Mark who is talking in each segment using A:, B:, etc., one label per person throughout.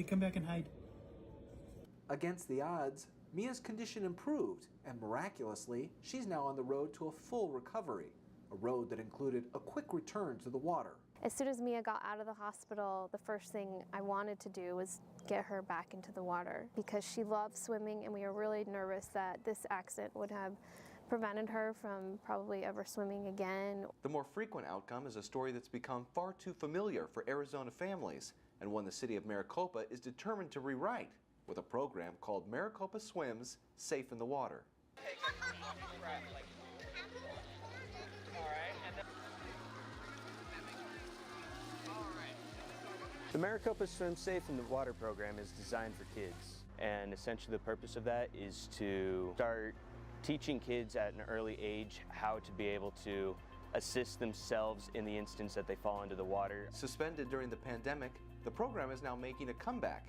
A: Hey, come back and hide.
B: Against the odds, Mia's condition improved, and miraculously, she's now on the road to a full recovery, a road that included a quick return to the water.
C: As soon as Mia got out of the hospital, the first thing I wanted to do was get her back into the water because she loves swimming, and we were really nervous that this accident would have prevented her from probably ever swimming again.
D: The more frequent outcome is a story that's become far too familiar for Arizona families, and one the city of Maricopa is determined to rewrite with a program called Maricopa Swims Safe in the Water.
E: The Maricopa Swim Safe in the Water program is designed for kids, and essentially the purpose of that is to start teaching kids at an early age how to be able to assist themselves in the instance that they fall into the water.
D: Suspended during the pandemic, the program is now making a comeback.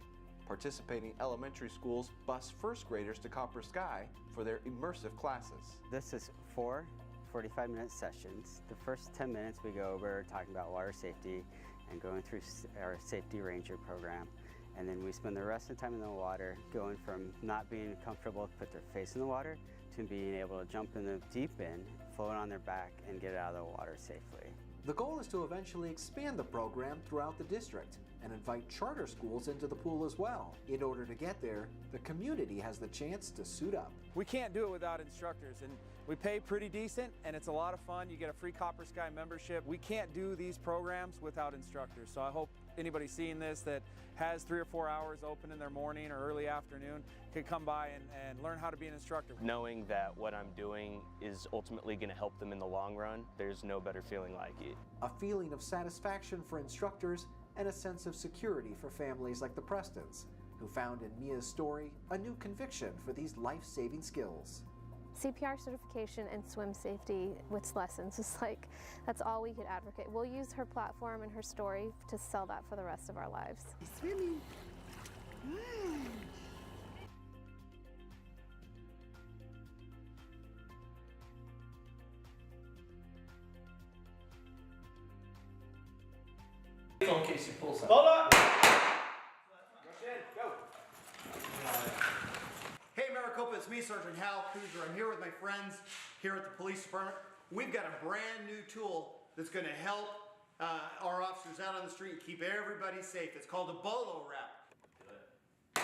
D: Participating elementary schools bus first graders to Copper Sky for their immersive classes.
F: This is 4 45-minute sessions. The first 10 minutes we go over talking about water safety and going through our safety ranger program. And then we spend the rest of the time in the water going from not being comfortable to put their face in the water to being able to jump in the deep end, float on their back, and get out of the water safely.
B: The goal is to eventually expand the program throughout the district and invite charter schools into the pool as well. In order to get there, the community has the chance to suit up.
G: We can't do it without instructors, and we pay pretty decent, and it's a lot of fun. You get a free Copper Sky membership. We can't do these programs without instructors, so I hope anybody seeing this that has 3 or 4 hours open in their morning or early afternoon could come by and learn how to be an instructor.
E: Knowing that what I'm doing is ultimately going to help them in the long run, there's no better feeling like it.
B: A feeling of satisfaction for instructors and a sense of security for families like the Prestons, who found in Mia's story a new conviction for these life-saving skills.
C: CPR certification and swim safety with lessons is like, that's all we could advocate. We'll use her platform and her story to sell that for the rest of our lives.
H: Swimming.
A: In case you pull something.
I: Hold on! Go. Hey Maricopa, it's me, Sergeant Hal Cruiser. I'm here with my friends here at the police department. We've got a brand new tool that's going to help our officers out on the street and keep everybody safe. It's called a bolo wrap.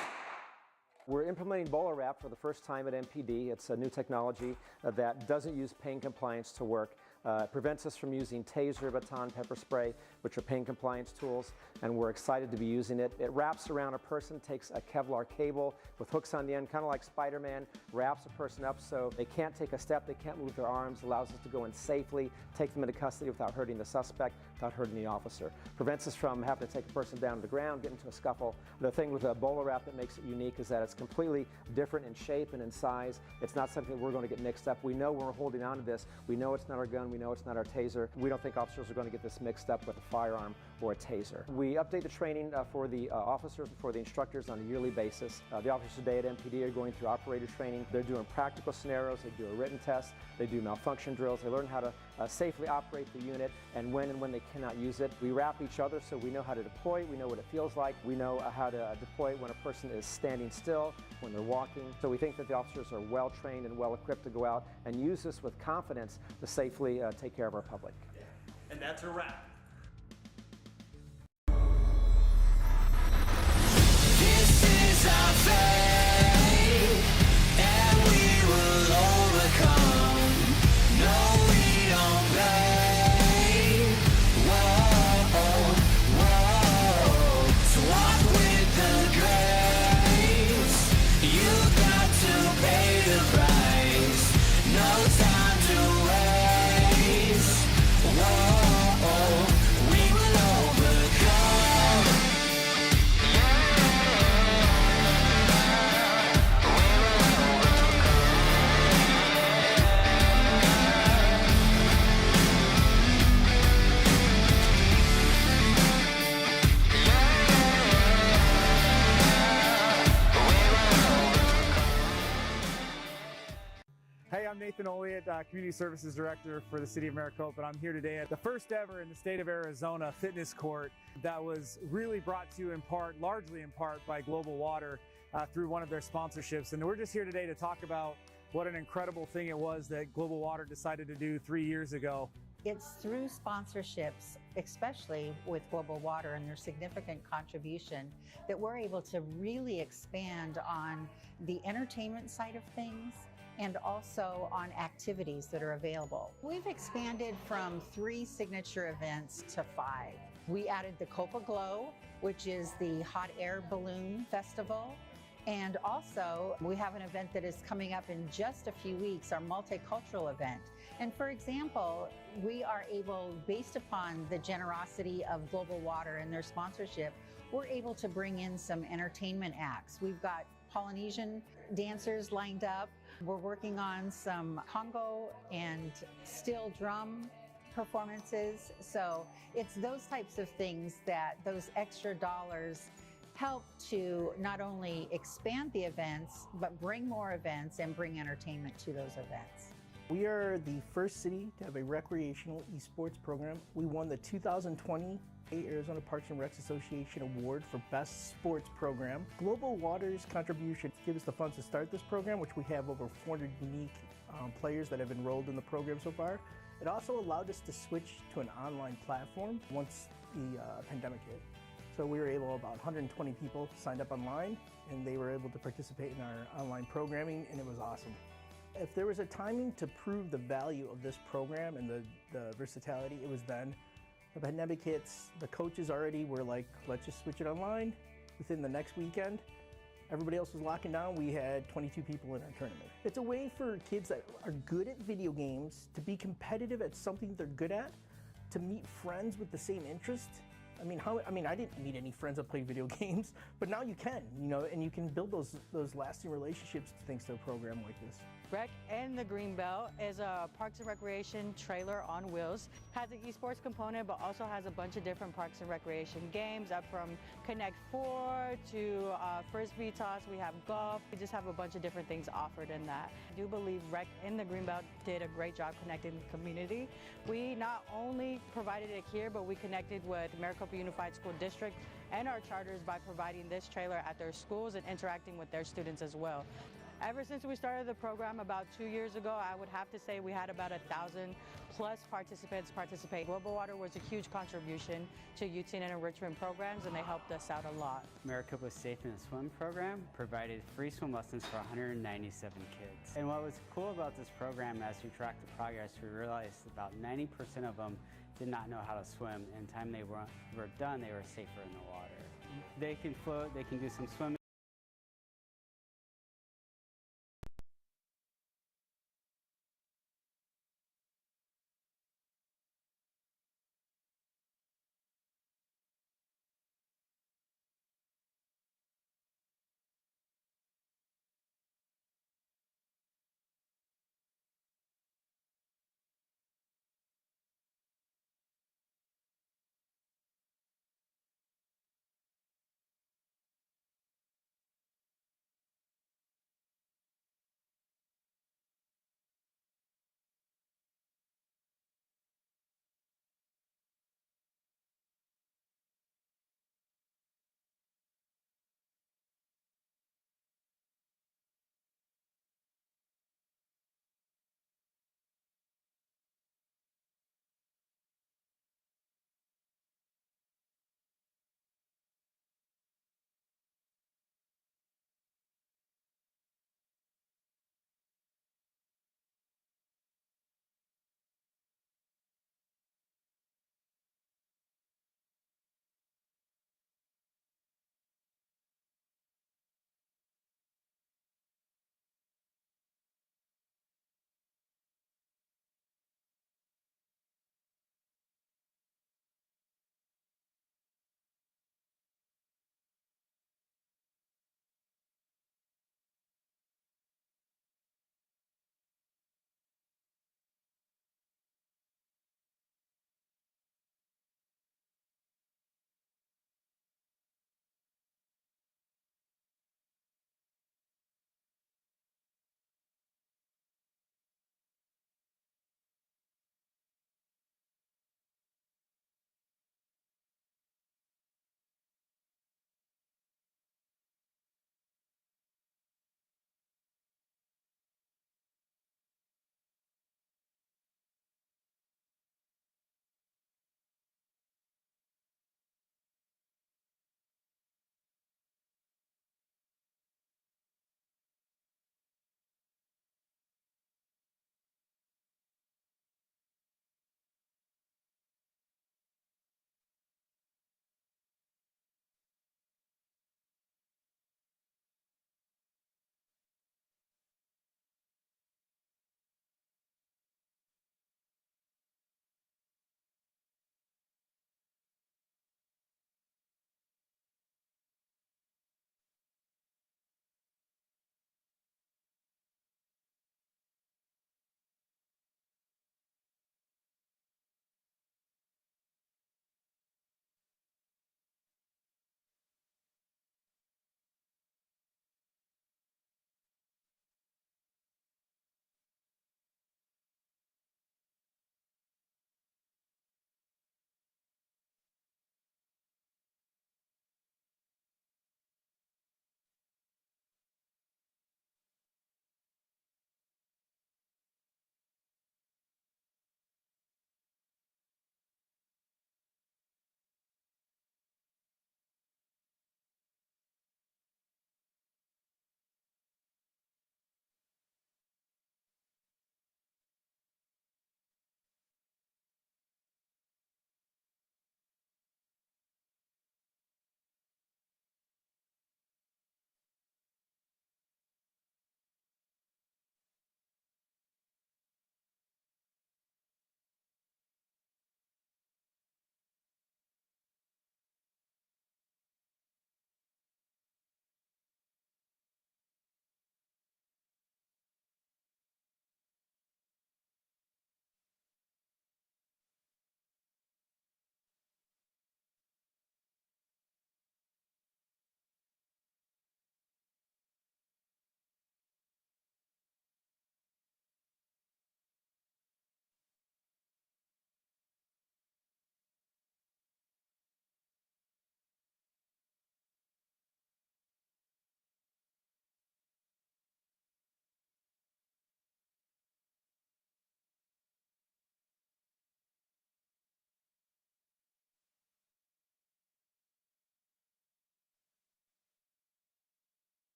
J: We're implementing bolo wrap for the first time at MPD. It's a new technology that doesn't use pain compliance to work. It prevents us from using taser, baton, pepper spray, which are pain compliance tools, and we're excited to be using it. It wraps around a person, takes a Kevlar cable with hooks on the end, kind of like Spider-Man, wraps a person up so they can't take a step, they can't move their arms, allows us to go in safely, take them into custody without hurting the suspect, without hurting the officer. Prevents us from having to take a person down to the ground, get into a scuffle. The thing with a bolo wrap that makes it unique is that it's completely different in shape and in size. It's not something that we're going to get mixed up. We know when we're holding on to this, we know it's not our gun, we know it's not our taser. We don't think officers are going to get this mixed up with a firearm or a taser. We update the training for the officers and for the instructors on a yearly basis. The officers today at MPD are going through operator training. They're doing practical scenarios, they do a written test, they do malfunction drills, they learn how to safely operate the unit and when they cannot use it. We wrap each other so we know how to deploy, we know what it feels like, we know how to deploy when a person is standing still, when they're walking. So we think that the officers are well trained and well equipped to go out and use this with confidence to safely take care of our public.
I: And that's a wrap.
K: This is our faith, and we will overcome. No, we don't play. Whoa, whoa. So walk with the grace. You got to pay the price. No time to waste. Whoa.
G: Nathan Oliet, Community Services Director for the City of Maricopa, and I'm here today at the first ever in the state of Arizona fitness court that was really brought to you in part, largely in part, by Global Water through one of their sponsorships. And we're just here today to talk about what an incredible thing it was that Global Water decided to do 3 years ago.
H: It's through sponsorships, especially with Global Water and their significant contribution, that we're able to really expand on the entertainment side of things and also on activities that are available. We've expanded from 3 signature events to 5. We added the Copa Glow, which is the hot air balloon festival. And also, we have an event that is coming up in just a few weeks, our multicultural event. And for example, we are able, based upon the generosity of Global Water and their sponsorship, we're able to bring in some entertainment acts. We've got Polynesian dancers lined up. We're working on some Congo and steel drum performances. So it's those types of things that those extra dollars help to not only expand the events, but bring more events and bring entertainment to those events.
L: We are the first city to have a recreational esports program. We won the 2020 Arizona Parks and Recs Association Award for Best Sports Program. Global Water's contribution to give us the funds to start this program, which we have over 400 unique players that have enrolled in the program so far. It also allowed us to switch to an online platform once the pandemic hit. So we were able, about 120 people signed up online, and they were able to participate in our online programming, and it was awesome. If there was a timing to prove the value of this program and the versatility, it was then. The pandemic hits, the coaches already were like, let's just switch it online. Within the next weekend, everybody else was locking down. We had 22 people in our tournament. It's a way for kids that are good at video games to be competitive at something they're good at, to meet friends with the same interest. I mean, I didn't meet any friends that play video games, but now you can, and you can build those lasting relationships thanks to a program like this.
M: Rec in the Greenbelt is a Parks and Recreation trailer on wheels. Has an esports component, but also has a bunch of different Parks and Recreation games, up from Connect 4 to Frisbee toss. We have golf. We just have a bunch of different things offered in that. I do believe Rec in the Greenbelt did a great job connecting the community. We not only provided it here, but we connected with Maricopa Unified School District and our charters by providing this trailer at their schools and interacting with their students as well. Ever since we started the program about 2 years ago, I would have to say we had about 1,000 plus participants participate. Global Water was a huge contribution to UT and enrichment programs, and they helped us out a lot.
F: Maricopa's Safe in the Swim program provided free swim lessons for 197 kids. And what was cool about this program, as we tracked the progress, we realized about 90% of them did not know how to swim, and the time they were done, they were safer in the water. They can float, they can do some swimming.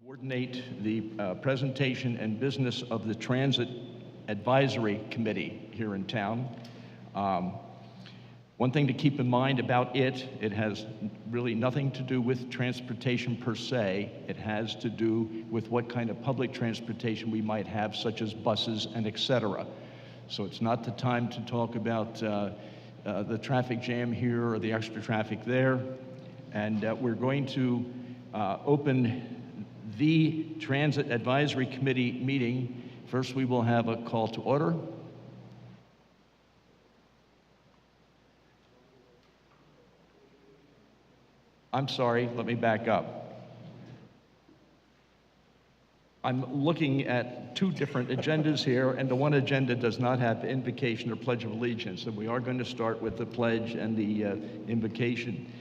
N: Coordinate the presentation and business of the Transit Advisory Committee here in town. One thing to keep in mind about it has really nothing to do with transportation per se. It has to do with what kind of public transportation we might have, such as buses and et cetera. So it's not the time to talk about the traffic jam here or the extra traffic there. And we're going to open the Transit Advisory Committee meeting. First, we will have a call to order. I'm sorry, let me back up. I'm looking at two different agendas here, and the one agenda does not have invocation or Pledge of Allegiance, and we are going to start with the pledge and the invocation.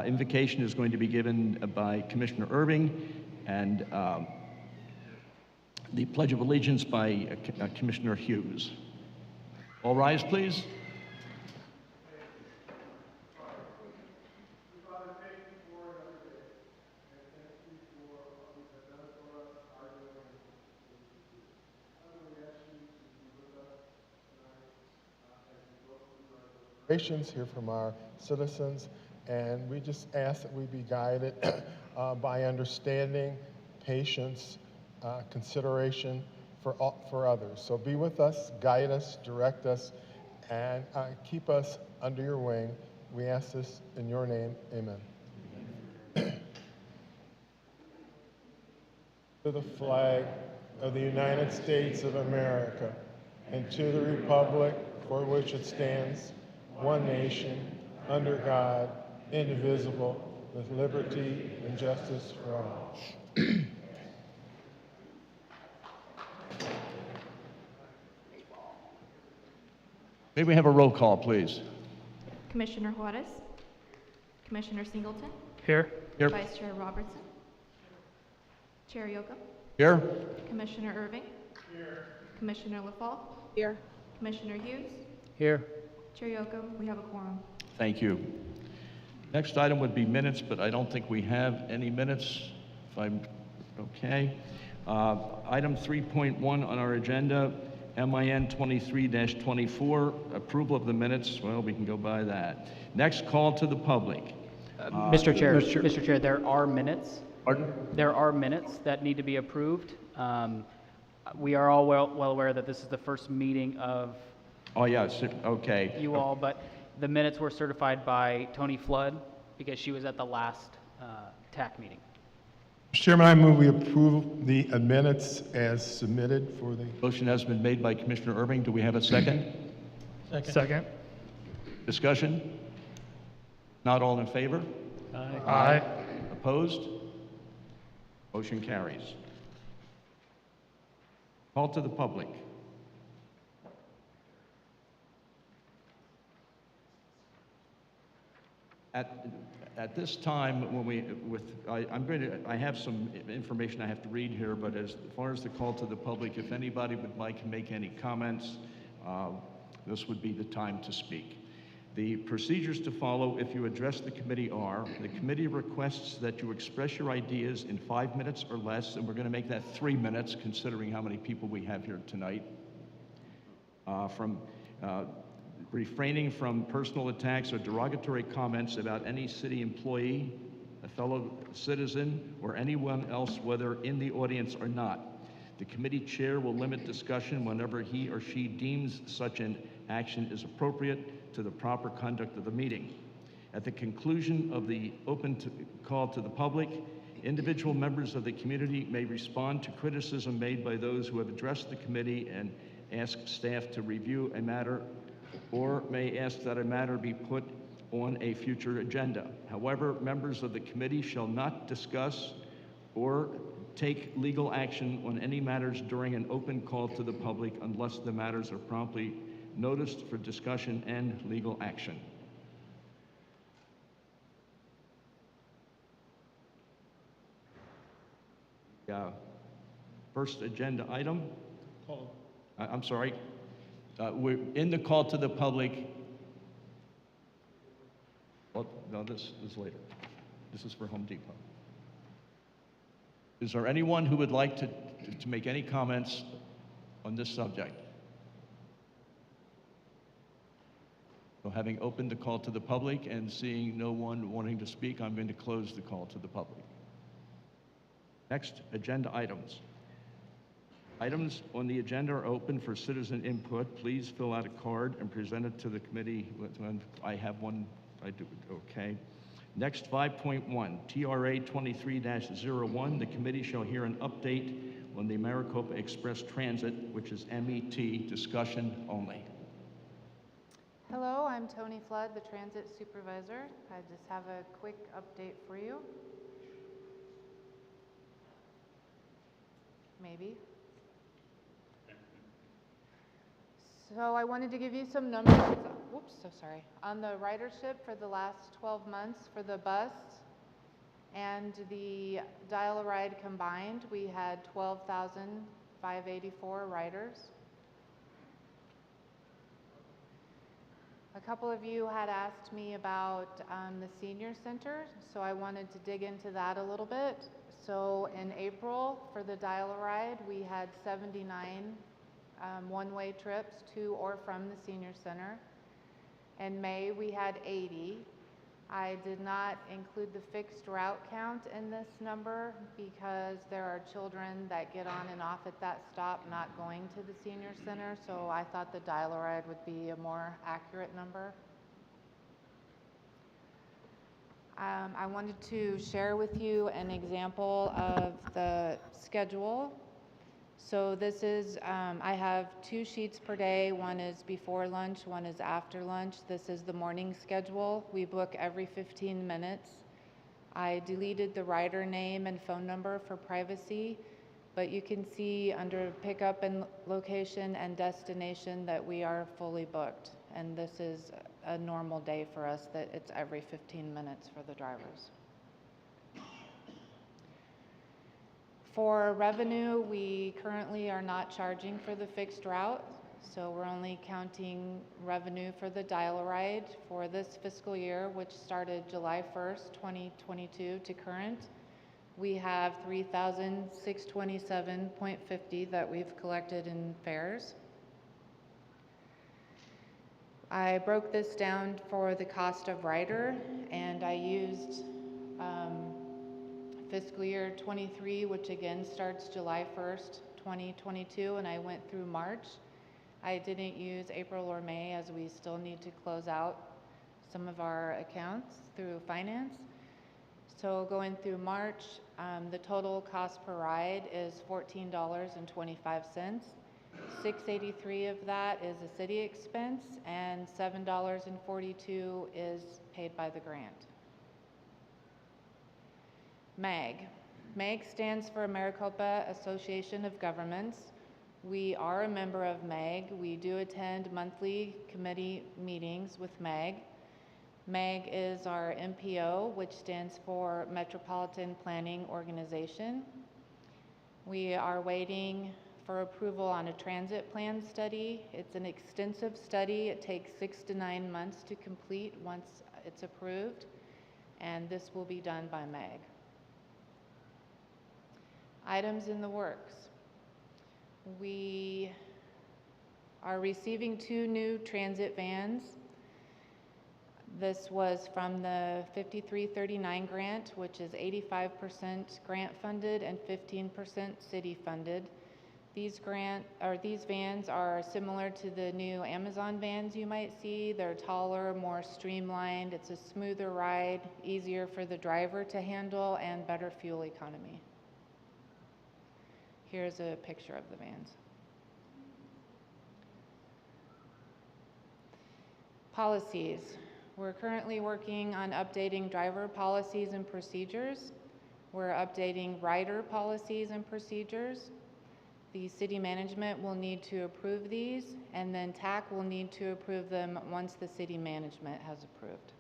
N: Invocation is going to be given by Commissioner Irving, and the Pledge of Allegiance by Commissioner Hughes. All rise, please.
O: Here from our citizens, and we just ask that we be guided by understanding, patience, consideration for others. So be with us, guide us, direct us, and keep us under your wing. We ask this in your name, amen. To the flag of the United States of America, and to the republic for which it stands, one nation, under God, indivisible, with liberty and justice for all.
N: May we have a roll call, please?
P: Commissioner Juarez, Commissioner Singleton.
N: Here. Here.
P: Vice Chair Robertson. Chair Yocum.
N: Here.
P: Commissioner Irving. Here. Commissioner LaFalle.
M: Here.
P: Commissioner Hughes.
N: Here.
P: Chair Yocum, we have a quorum.
N: Thank you. Next item would be minutes, but I don't think we have any minutes, if I'm okay. Item 3.1 on our agenda, MIN 23-24, approval of the minutes. Well, we can go by that. Next, call to the public.
Q: Mr. Chair, there are minutes.
N: Pardon?
Q: There are minutes that need to be approved. We are all well aware that this is the first meeting of
N: Oh, yes, okay.
Q: you all, but the minutes were certified by Tony Flood because she was at the last TAC meeting.
O: Mr. Chairman, I move we approve the minutes as submitted for the...
N: Motion has been made by Commissioner Irving. Do we have a second?
L: Second.
N: Discussion? Not all in favor?
L: Aye.
N: Opposed? Motion carries. Call to the public. At this time, when I have some information I have to read here, but as far as the call to the public, if anybody would like to make any comments, this would be the time to speak. The procedures to follow if you address the committee are, the committee requests that you express your ideas in 5 minutes or less, and we're going to make that 3 minutes, considering how many people we have here tonight. Refraining from personal attacks or derogatory comments about any city employee, a fellow citizen, or anyone else, whether in the audience or not. The committee chair will limit discussion whenever he or she deems such an action is appropriate to the proper conduct of the meeting. At the conclusion of the call to the public, individual members of the community may respond to criticism made by those who have addressed the committee and ask staff to review a matter, or may ask that a matter be put on a future agenda. However, members of the committee shall not discuss or take legal action on any matters during an open call to the public unless the matters are promptly noticed for discussion and legal action. First agenda item. I'm sorry. We're in the call to the public. Well, no, this is later. This is for Home Depot. Is there anyone who would like to make any comments on this subject? So having opened the call to the public and seeing no one wanting to speak, I'm going to close the call to the public. Next, agenda items. Items on the agenda are open for citizen input. Please fill out a card and present it to the committee. I have one. I do. Okay. Next, 5.1, TRA 23-01. The committee shall hear an update on the Maricopa Express Transit, which is MET, discussion only.
P: Hello, I'm Tony Flood, the Transit Supervisor. I just have a quick update for you. Maybe. So I wanted to give you some numbers, whoops, so sorry, on the ridership for the last 12 months for the bus and the dial-a-ride combined. We had 12,584 riders. A couple of you had asked me about the senior center, so I wanted to dig into that a little bit. So in April, for the dial-a-ride, we had 79 one-way trips to or from the senior center. In May, we had 80. I did not include the fixed route count in this number because there are children that get on and off at that stop not going to the senior center, so I thought the dial-a-ride would be a more accurate number. I wanted to share with you an example of the schedule. So this is, I have 2 sheets per day. One is before lunch, one is after lunch. This is the morning schedule. We book every 15 minutes. I deleted the rider name and phone number for privacy, but you can see under pickup and location and destination that we are fully booked. And this is a normal day for us, that it's every 15 minutes for the drivers. For revenue, we currently are not charging for the fixed route, so we're only counting revenue for the dial-a-ride for this fiscal year, which started July 1st, 2022 to current. We have $3,627.50 that we've collected in fares. I broke this down for the cost of rider, and I used fiscal year 23, which again starts July 1st, 2022, and I went through March. I didn't use April or May as we still need to close out some of our accounts through finance. So going through March, the total cost per ride is $14.25. $6.83 of that is a city expense, and $7.42 is paid by the grant. MAG. MAG stands for Maricopa Association of Governments. We are a member of MAG. We do attend monthly committee meetings with MAG. MAG is our MPO, which stands for Metropolitan Planning Organization. We are waiting for approval on a transit plan study. It's an extensive study. It takes 6 to 9 months to complete once it's approved, and this will be done by MAG. Items in the works. We are receiving 2 new transit vans. This was from the 5339 grant, which is 85% grant funded and 15% city funded. These vans are similar to the new Amazon vans you might see. They're taller, more streamlined. It's a smoother ride, easier for the driver to handle, and better fuel economy. Here's a picture of the vans. Policies. We're currently working on updating driver policies and procedures. We're updating rider policies and procedures. The city management will need to approve these, and then TAC will need to approve them once the city management has approved.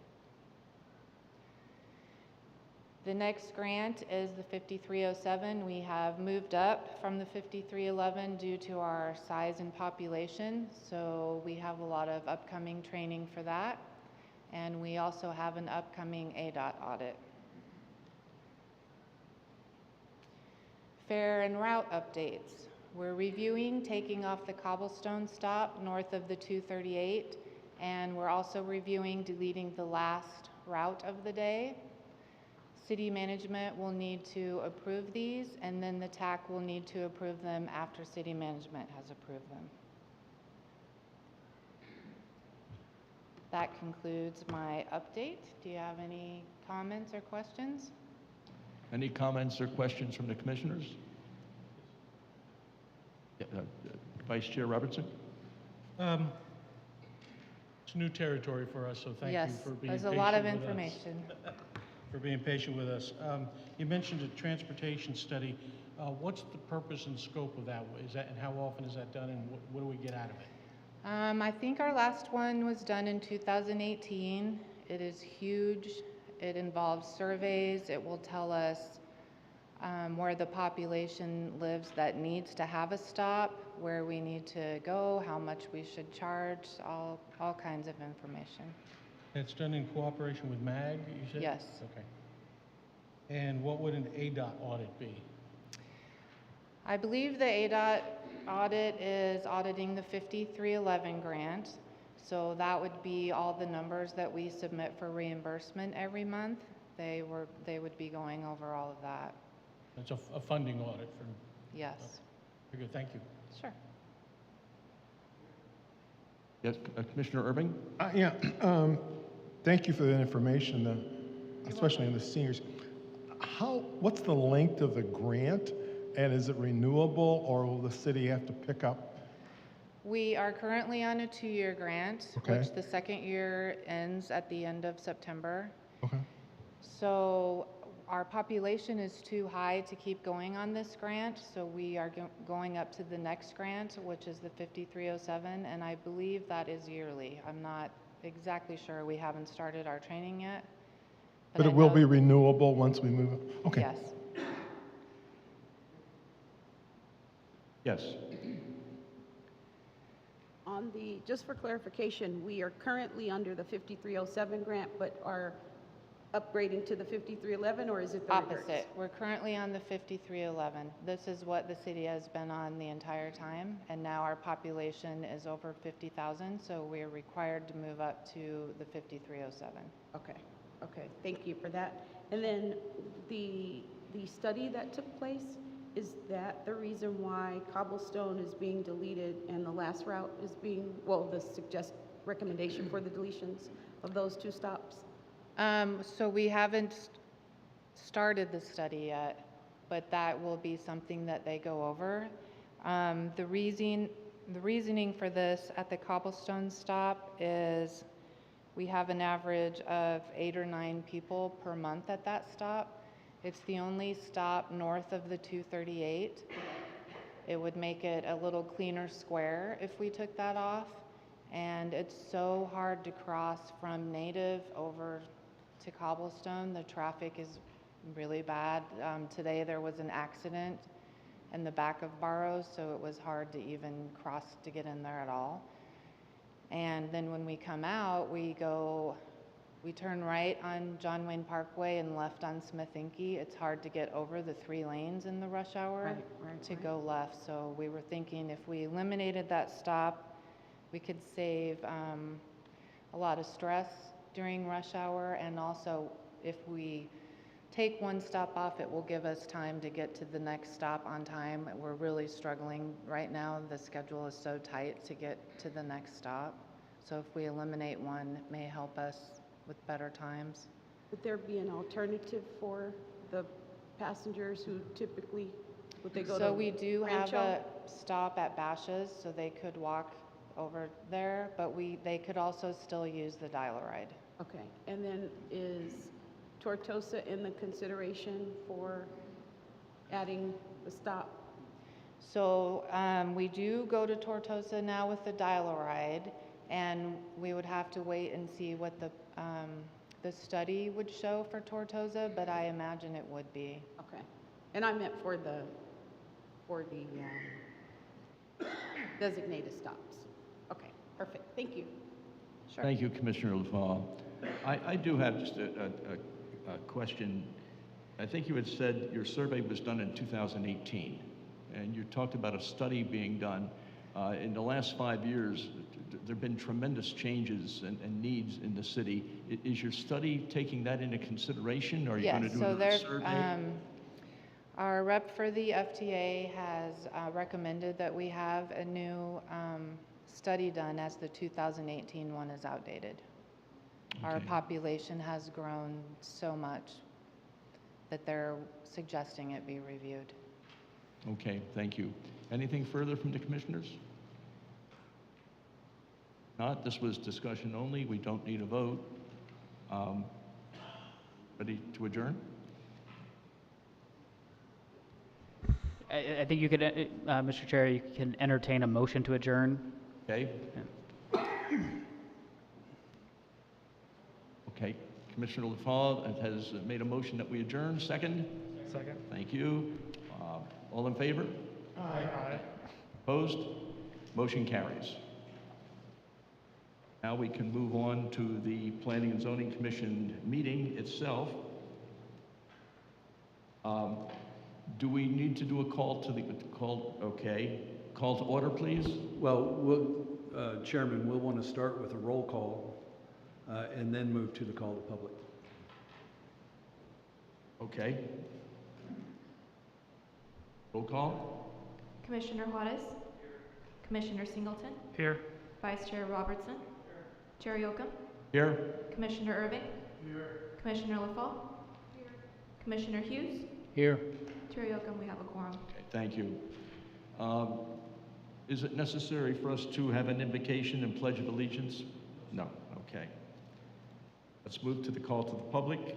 P: The next grant is the 5307. We have moved up from the 5311 due to our size and population, so we have a lot of upcoming training for that, and we also have an upcoming ADOT audit. Fare and route updates. We're reviewing taking off the cobblestone stop north of the 238, and we're also reviewing deleting the last route of the day. City management will need to approve these, and then the TAC will need to approve them after city management has approved them. That concludes my update. Do you have any comments or questions?
N: Any comments or questions from the commissioners? Vice Chair Robertson?
R: It's new territory for us, so thank you for being patient with us.
P: Yes, there's a lot of information.
R: For being patient with us. You mentioned a transportation study. What's the purpose and scope of that? And how often is that done, and what do we get out of it?
P: I think our last one was done in 2018. It is huge. It involves surveys. It will tell us where the population lives that needs to have a stop, where we need to go, how much we should charge, all kinds of information.
R: It's done in cooperation with MAG, you said?
P: Yes.
R: Okay. And what would an ADOT audit be?
P: I believe the ADOT audit is auditing the 5311 grant. So that would be all the numbers that we submit for reimbursement every month. They would be going over all of that.
R: It's a funding audit for...
P: Yes.
R: Okay. Very good, thank you.
P: Sure.
N: Yes, Commissioner Irving?
O: Yeah, thank you for that information, especially in the seniors. What's the length of the grant, and is it renewable, or will the city have to pick up?
P: We are currently on a 2-year grant,
O: Okay.
P: which the second year ends at the end of September.
O: Okay.
P: So our population is too high to keep going on this grant, so we are going up to the next grant, which is the 5307, and I believe that is yearly. I'm not exactly sure. We haven't started our training yet.
O: But it will be renewable once we move? Okay.
P: Yes.
N: Yes.
S: On the, just for clarification, we are currently under the 5307 grant, but are upgrading to the 5311, or is it the reverse?
P: Opposite. We're currently on the 5311. This is what the city has been on the entire time, and now our population is over 50,000, so we're required to move up to the 5307.
S: Okay, thank you for that. And then the study that took place, is that the reason why cobblestone is being deleted and the last route is being, well, the recommendation for the deletions of those 2 stops?
P: So we haven't started the study yet, but that will be something that they go over. The reasoning for this at the cobblestone stop is we have an average of 8 or 9 people per month at that stop. It's the only stop north of the 238. It would make it a little cleaner square if we took that off. And it's so hard to cross from Native over to Cobblestone. The traffic is really bad. Today there was an accident in the back of Barrows, so it was hard to even cross to get in there at all. And then when we come out, we turn right on John Wayne Parkway and left on Smith Inky. It's hard to get over the 3 lanes in the rush hour to go left. So we were thinking if we eliminated that stop, we could save a lot of stress during rush hour. And also if we take one stop off, it will give us time to get to the next stop on time. We're really struggling right now. The schedule is so tight to get to the next stop. So if we eliminate one, it may help us with better times.
S: Would there be an alternative for the passengers who typically, would they go to
P: So we do have
S: Rancho?
P: a stop at Bashas, so they could walk over there, but they could also still use the dial-a-ride.
S: Okay, and then is Tortosa in the consideration for adding the stop?
P: So we do go to Tortosa now with the dial-a-ride, and we would have to wait and see what the study would show for Tortosa, but I imagine it would be.
S: Okay, and I meant for the designated stops. Okay, perfect, thank you.
P: Sure.
N: Thank you, Commissioner LaFalle. I do have just a question. I think you had said your survey was done in 2018, and you talked about a study being done. In the last 5 years, there have been tremendous changes and needs in the city. Is your study taking that into consideration, or are you going to do another survey?
P: Our rep for the FTA has recommended that we have a new study done, as the 2018 one is outdated. Our population has grown so much that they're suggesting it be reviewed.
N: Okay, thank you. Anything further from the commissioners? Not, this was discussion only. We don't need a vote. Ready to adjourn?
Q: I think you could, Mr. Chair, you can entertain a motion to adjourn.
N: Okay. Okay, Commissioner LaFawn has made a motion that we adjourn. Second?
A: Second.
N: Thank you. All in favor?
A: Aye.
N: Opposed? Motion carries. Now we can move on to the Planning and Zoning Commission meeting itself. Do we need to do a call to the call to order, please?
T: Well, Chairman, we'll want to start with a roll call and then move to the call to public.
N: Okay. Roll call.
U: Commissioner Juarez. Commissioner Singleton.
A: Here.
U: Vice Chair Robertson. Chair Yocum.
N: Here.
U: Commissioner Irving.
A: Here.
U: Commissioner LaFawn. Here. Commissioner Hughes.
Q: Here.
U: Chair Yocum, we have a quorum.
N: Okay, thank you. Is it necessary for us to have an invocation and pledge of allegiance? No. Okay. Let's move to the call to the public.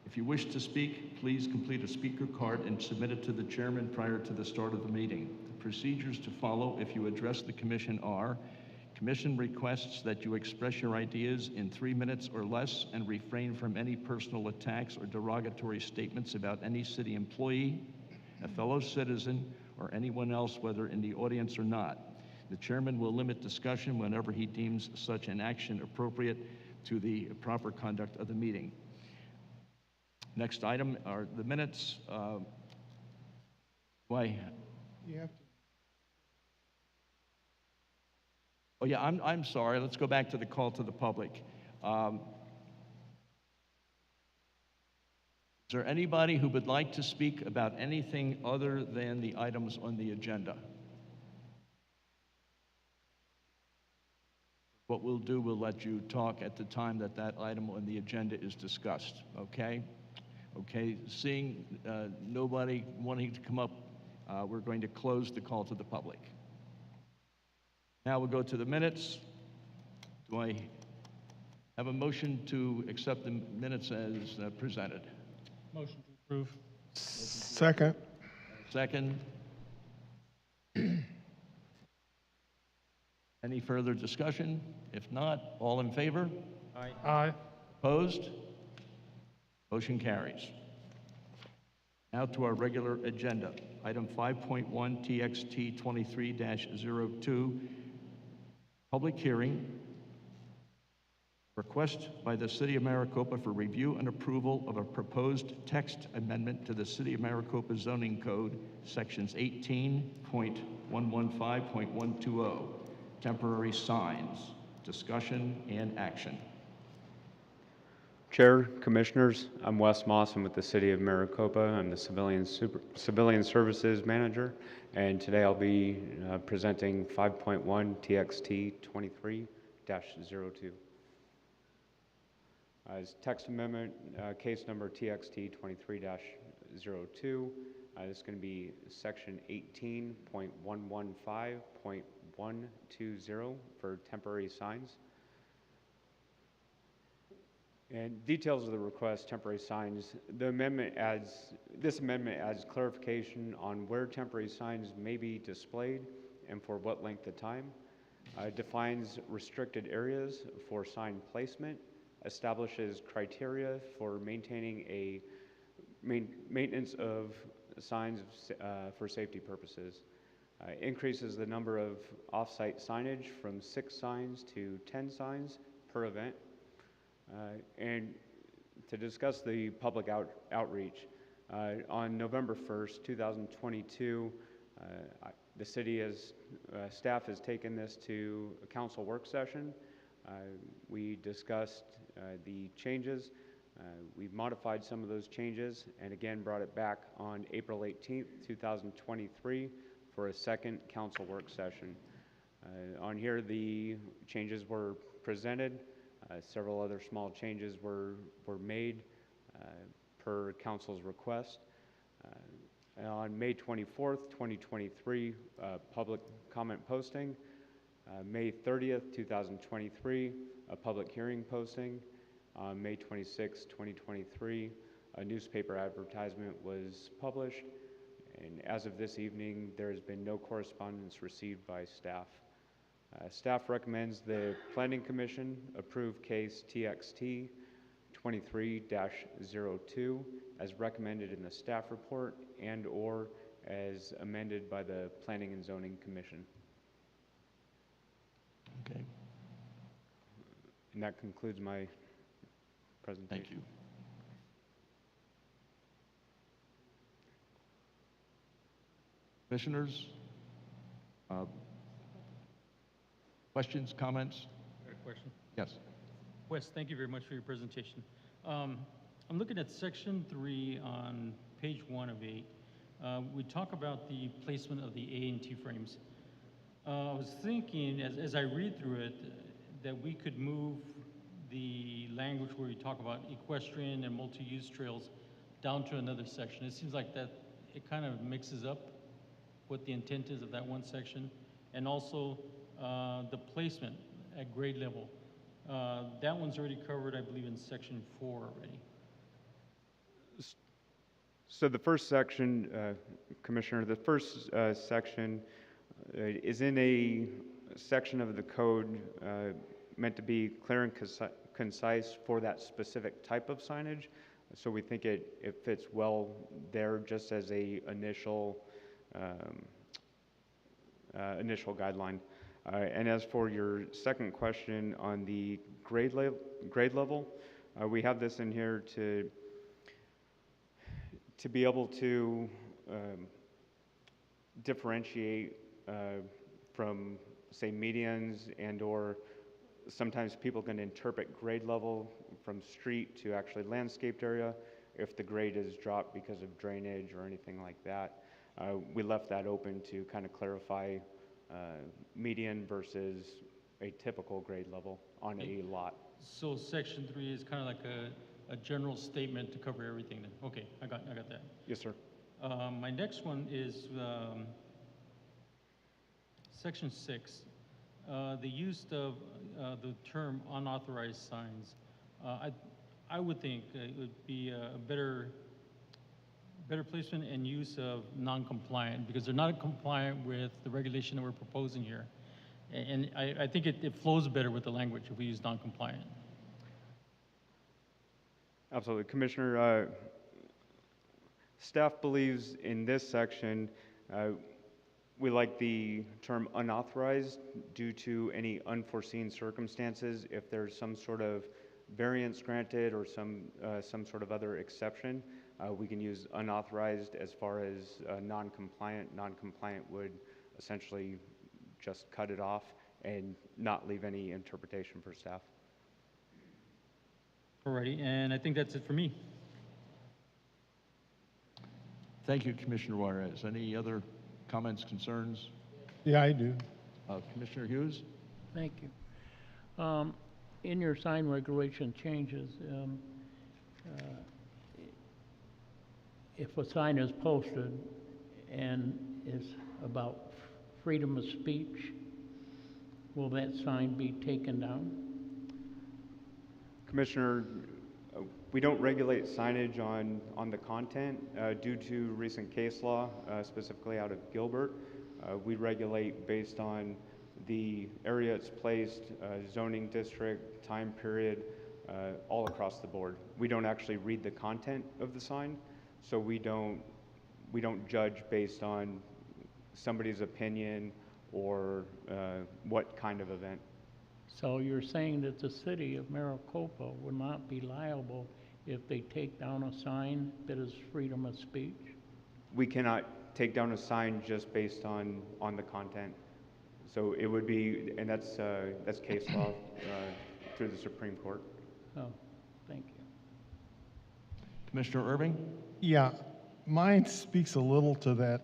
N: If you wish to speak, please complete a speaker card and submit it to the chairman prior to the start of the meeting. The procedures to follow if you address the commission are: Commission requests that you express your ideas in 3 minutes or less and refrain from any personal attacks or derogatory statements about any city employee, a fellow citizen, or anyone else, whether in the audience or not. The chairman will limit discussion whenever he deems such an action appropriate to the proper conduct of the meeting. Next item are the minutes. Why?
O: You have to.
N: Oh yeah, I'm sorry. Let's go back to the call to the public. Is there anybody who would like to speak about anything other than the items on the agenda? What we'll do, we'll let you talk at the time that that item on the agenda is discussed, okay? Okay, seeing nobody wanting to come up, we're going to close the call to the public. Now we'll go to the minutes. Do I have a motion to accept the minutes as presented?
R: Motion to approve.
O: Second.
N: Second. Any further discussion? If not, all in favor?
R: Aye.
A: Aye.
N: Opposed? Motion carries. Now to our regular agenda. Item 5.1, TXT 23-02, public hearing. Request by the City of Maricopa for review and approval of a proposed text amendment to the City of Maricopa zoning code, sections 18.115.120, temporary signs, discussion and action.
V: Chair, Commissioners, I'm Wes Moss. I'm with the City of Maricopa. I'm the Civilian Services Manager, and today I'll be presenting 5.1 TXT 23-02. As text amendment, case number TXT 23-02. This is going to be section 18.115.120 for temporary signs. And details of the request, temporary signs, this amendment adds clarification on where temporary signs may be displayed and for what length of time. It defines restricted areas for sign placement, establishes criteria for maintaining a maintenance of signs for safety purposes, increases the number of off-site signage from 6 signs to 10 signs per event, and to discuss the public outreach. On November 1st, 2022, the city staff has taken this to a council work session. We discussed the changes. We've modified some of those changes and again brought it back on April 18th, 2023 for a second council work session. On here, the changes were presented. Several other small changes were made per council's request. On May 24th, 2023, public comment posting. May 30th, 2023, a public hearing posting. On May 26, 2023, a newspaper advertisement was published. And as of this evening, there has been no correspondence received by staff. Staff recommends the Planning Commission approve case TXT 23-02 as recommended in the staff report and/or as amended by the Planning and Zoning Commission.
N: Okay.
V: And that concludes my presentation.
N: Thank you. Commissioners, questions, comments?
D: I got a question.
N: Yes.
D: Wes, thank you very much for your presentation. I'm looking at section 3 on page 1 of 8. We talk about the placement of the A and T frames. I was thinking, as I read through it, that we could move the language where we talk about equestrian and multi-use trails down to another section. It seems like that it kind of mixes up what the intent is of that one section, and also the placement at grade level. That one's already covered, I believe, in section 4 already.
V: So the first section, Commissioner, the first section is in a section of the code meant to be clear and concise for that specific type of signage. So we think it fits well there just as a initial guideline. And as for your second question on the grade level, we have this in here to be able to differentiate from, say, medians and/or sometimes people can interpret grade level from street to actually landscaped area if the grade is dropped because of drainage or anything like that. We left that open to kind of clarify median versus a typical grade level on a lot.
D: So section 3 is kind of like a general statement to cover everything then. Okay, I got that.
V: Yes, sir.
D: My next one is section 6. The use of the term unauthorized signs. I would think it would be a better placement and use of non-compliant, because they're not compliant with the regulation that we're proposing here. And I think it flows better with the language if we use non-compliant.
V: Absolutely. Commissioner, staff believes in this section we like the term unauthorized due to any unforeseen circumstances. If there's some sort of variance granted or some sort of other exception, we can use unauthorized as far as non-compliant. Non-compliant would essentially just cut it off and not leave any interpretation for staff.
D: Alrighty, and I think that's it for me.
N: Thank you, Commissioner Juarez. Any other comments, concerns?
O: Yeah, I do.
N: Commissioner Hughes?
E: Thank you. In your sign regulation changes, if a sign is posted and is about freedom of speech, will that sign be taken down?
V: Commissioner, we don't regulate signage on the content due to recent case law, specifically out of Gilbert. We regulate based on the area it's placed, zoning district, time period, all across the board. We don't actually read the content of the sign, so we don't judge based on somebody's opinion or what kind of event.
E: So you're saying that the city of Maricopa will not be liable if they take down a sign that is freedom of speech?
V: We cannot take down a sign just based on the content. So it would be, and that's case law through the Supreme Court.
E: Oh, thank you.
N: Commissioner Irving?
O: Yeah, mine speaks a little to that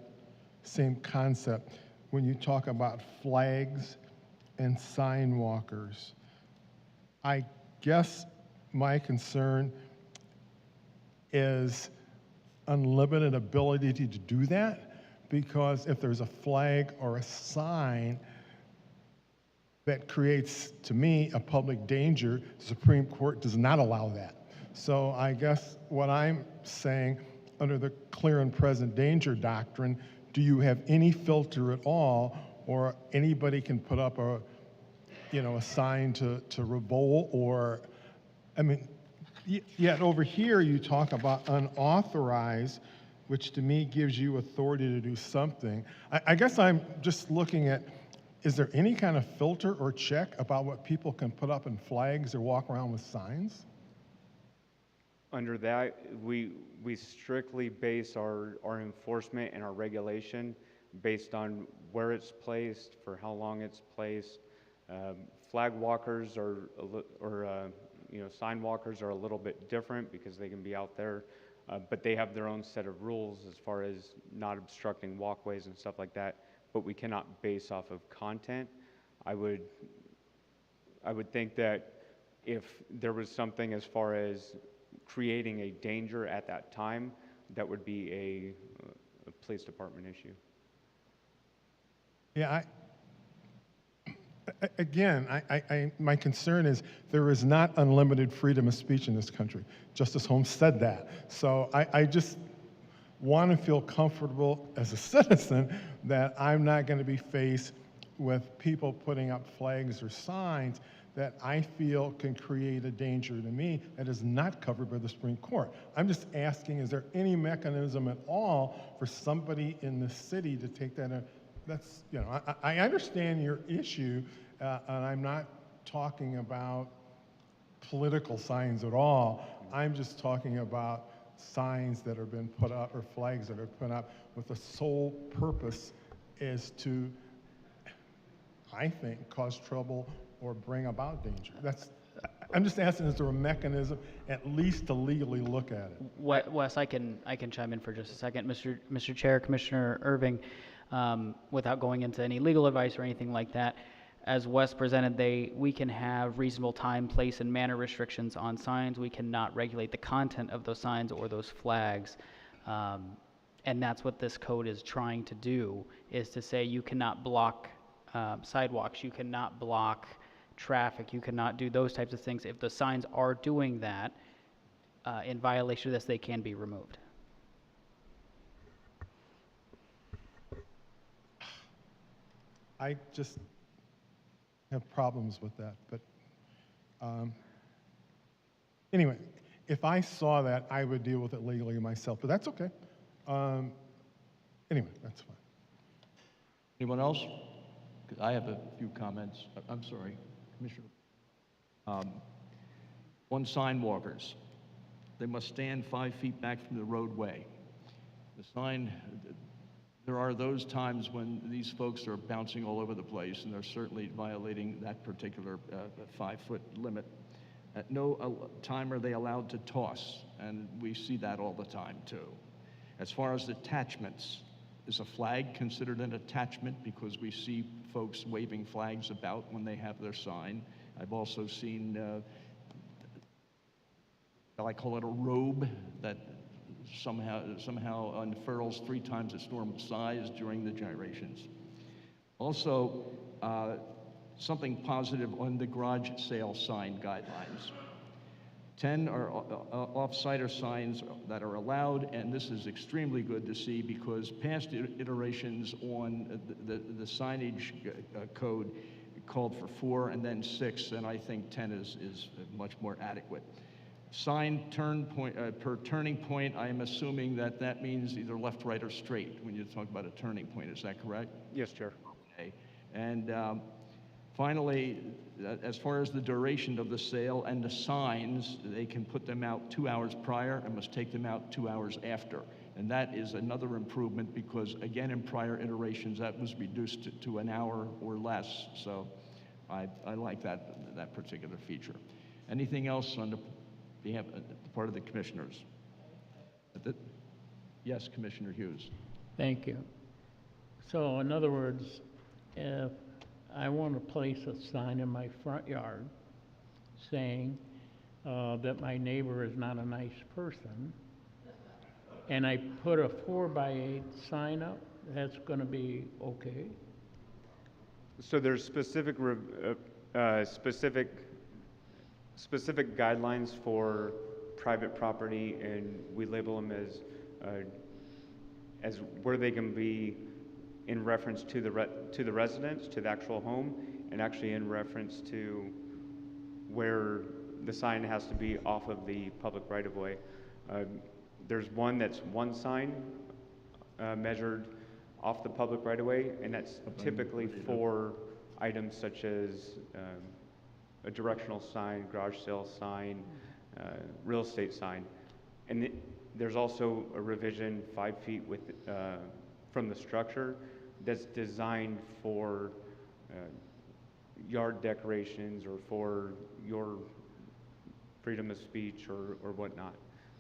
O: same concept when you talk about flags and sign walkers. I guess my concern is unlimited ability to do that, because if there's a flag or a sign that creates, to me, a public danger, the Supreme Court does not allow that. So I guess what I'm saying, under the clear and present danger doctrine, do you have any filter at all, or anybody can put up a sign to revolt, or, I mean, yet over here you talk about unauthorized, which to me gives you authority to do something. I guess I'm just looking at, is there any kind of filter or check about what people can put up in flags or walk around with signs?
V: Under that, we strictly base our enforcement and our regulation based on where it's placed, for how long it's placed. Flag walkers or sign walkers are a little bit different because they can be out there, but they have their own set of rules as far as not obstructing walkways and stuff like that. But we cannot base off of content. I would think that if there was something as far as creating a danger at that time, that would be a police department issue.
O: Yeah, my concern is there is not unlimited freedom of speech in this country. Justice Holmes said that. So I just want to feel comfortable as a citizen that I'm not going to be faced with people putting up flags or signs that I feel can create a danger to me that is not covered by the Supreme Court. I'm just asking, is there any mechanism at all for somebody in the city to take that in? That's, I understand your issue, and I'm not talking about political signs at all. I'm just talking about signs that have been put up or flags that are put up with the sole purpose is to, I think, cause trouble or bring about danger. I'm just asking, is there a mechanism at least to legally look at it?
Q: Wes, I can chime in for just a second. Mr. Chair, Commissioner Irving, without going into any legal advice or anything like that, as Wes presented, we can have reasonable time, place, and manner restrictions on signs. We cannot regulate the content of those signs or those flags. And that's what this code is trying to do, is to say you cannot block sidewalks, you cannot block traffic, you cannot do those types of things. If the signs are doing that in violation of this, they can be removed.
O: I just have problems with that, but anyway, if I saw that, I would deal with it legally myself, but that's okay. Anyway, that's fine.
N: Anyone else? 'Cause I have a few comments. I'm sorry, Commissioner. On sign walkers, they must stand 5 feet back from the roadway. The sign, there are those times when these folks are bouncing all over the place, and they're certainly violating that particular 5-foot limit. At no time are they allowed to toss, and we see that all the time too. As far as attachments, is a flag considered an attachment? Because we see folks waving flags about when they have their sign. I've also seen, I call it a robe, that somehow unfurls 3 times its normal size during the gyrations. Also, something positive on the garage sale sign guidelines. 10 are off-siter signs that are allowed, and this is extremely good to see because past iterations on the signage code called for 4 and then 6, and I think 10 is much more adequate. Sign per turning point, I am assuming that means either left, right, or straight when you talk about a turning point. Is that correct?
V: Yes, Chair.
N: Okay. And Finally, as far as the duration of the sale and the signs, they can put them out 2 hours prior and must take them out 2 hours after. And that is another improvement because, again, in prior iterations, that was reduced to an hour or less. So I like that particular feature. Anything else on the behalf the part of the commissioners? Yes, Commissioner Hughes.
E: Thank you. So in other words, if I want to place a sign in my front yard saying that my neighbor is not a nice person, and I put a 4x8 sign up, that's going to be okay?
V: So there's specific guidelines for private property, and we label them as where they can be in reference to the residence, to the actual home, and actually in reference to where the sign has to be off of the public right-of-way. There's one that's one sign measured off the public right-of-way, and that's typically for items such as a directional sign, garage sale sign, real estate sign. And there's also a revision 5 feet from the structure that's designed for yard decorations or for your freedom of speech or whatnot.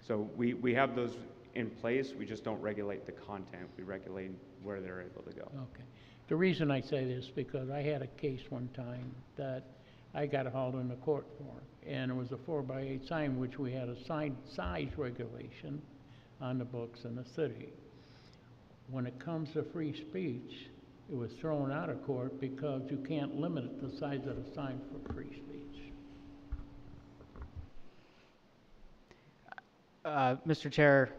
V: So we have those in place. We just don't regulate the content. We regulate where they're able to go.
E: Okay. The reason I say this because I had a case one time that I got hauled into court for, and it was a 4x8 sign, which we had a sign size regulation on the books in the city. When it comes to free speech, it was thrown out of court because you can't limit the size of the sign for free speech.
Q: Mr. Chair,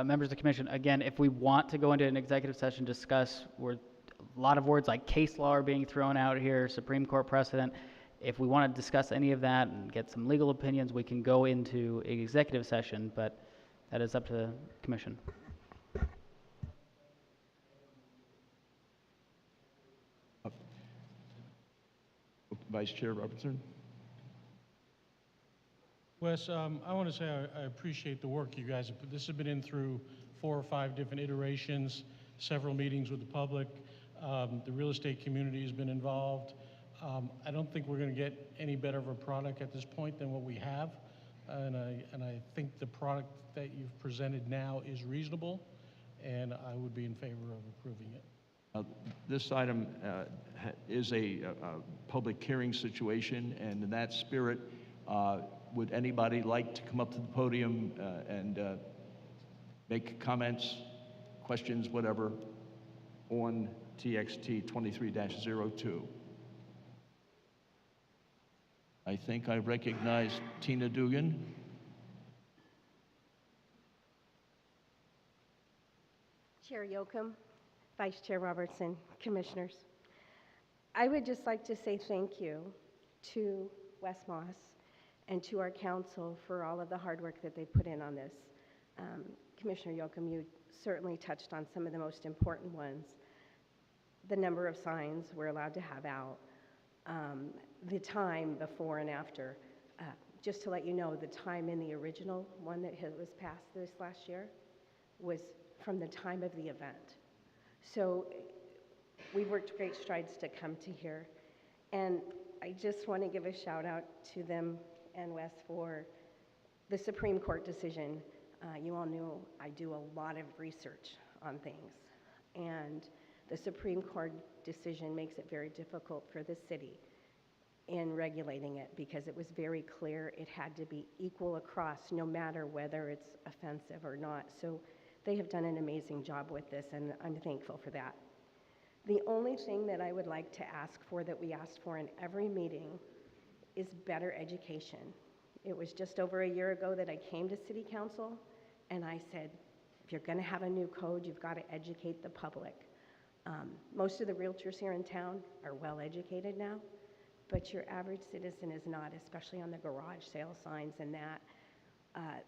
Q: members of the commission, again, if we want to go into an executive session, discuss where a lot of words like case law are being thrown out here, Supreme Court precedent, if we want to discuss any of that and get some legal opinions, we can go into an executive session, but that is up to the commission.
N: Vice Chair Robertson.
R: Wes, I want to say I appreciate the work you guys have put. This has been in through 4 or 5 different iterations, several meetings with the public. The real estate community has been involved. I don't think we're going to get any better of a product at this point than what we have. And I think the product that you've presented now is reasonable, and I would be in favor of approving it.
N: This item is a public hearing situation, and in that spirit, would anybody like to come up to the podium and make comments, questions, whatever, on TXT 23-02? I think I recognize Tina Dugan.
B: Chair Yoakum, Vice Chair Robertson, Commissioners. I would just like to say thank you to Wes Moss and to our council for all of the hard work that they put in on this. Commissioner Yoakum, you certainly touched on some of the most important ones. The number of signs we're allowed to have out, the time before and after. Just to let you know, the time in the original one that was passed this last year was from the time of the event. So we've worked great strides to come to here. And I just want to give a shout out to them and Wes for the Supreme Court decision. You all know I do a lot of research on things. And the Supreme Court decision makes it very difficult for the city in regulating it because it was very clear it had to be equal across no matter whether it's offensive or not. So they have done an amazing job with this, and I'm thankful for that. The only thing that I would like to ask for that we asked for in every meeting is better education. It was just over a year ago that I came to City Council and I said, if you're going to have a new code, you've got to educate the public. Most of the realtors here in town are well educated now, but your average citizen is not, especially on the garage sale signs and that.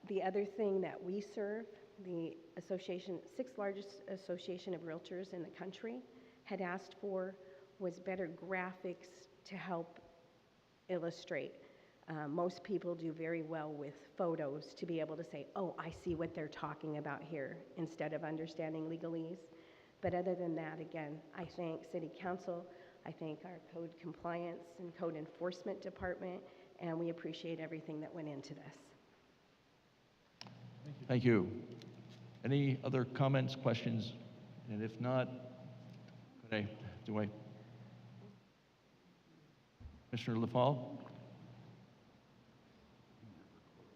B: The other thing that we serve, the association, 6th largest association of realtors in the country, had asked for was better graphics to help illustrate. Most people do very well with photos to be able to say, oh, I see what they're talking about here, instead of understanding legalese. But other than that, again, I thank City Council, I thank our code compliance and code enforcement department, and we appreciate everything that went into this.
N: Thank you. Any other comments, questions? And if not, Commissioner LaFalle?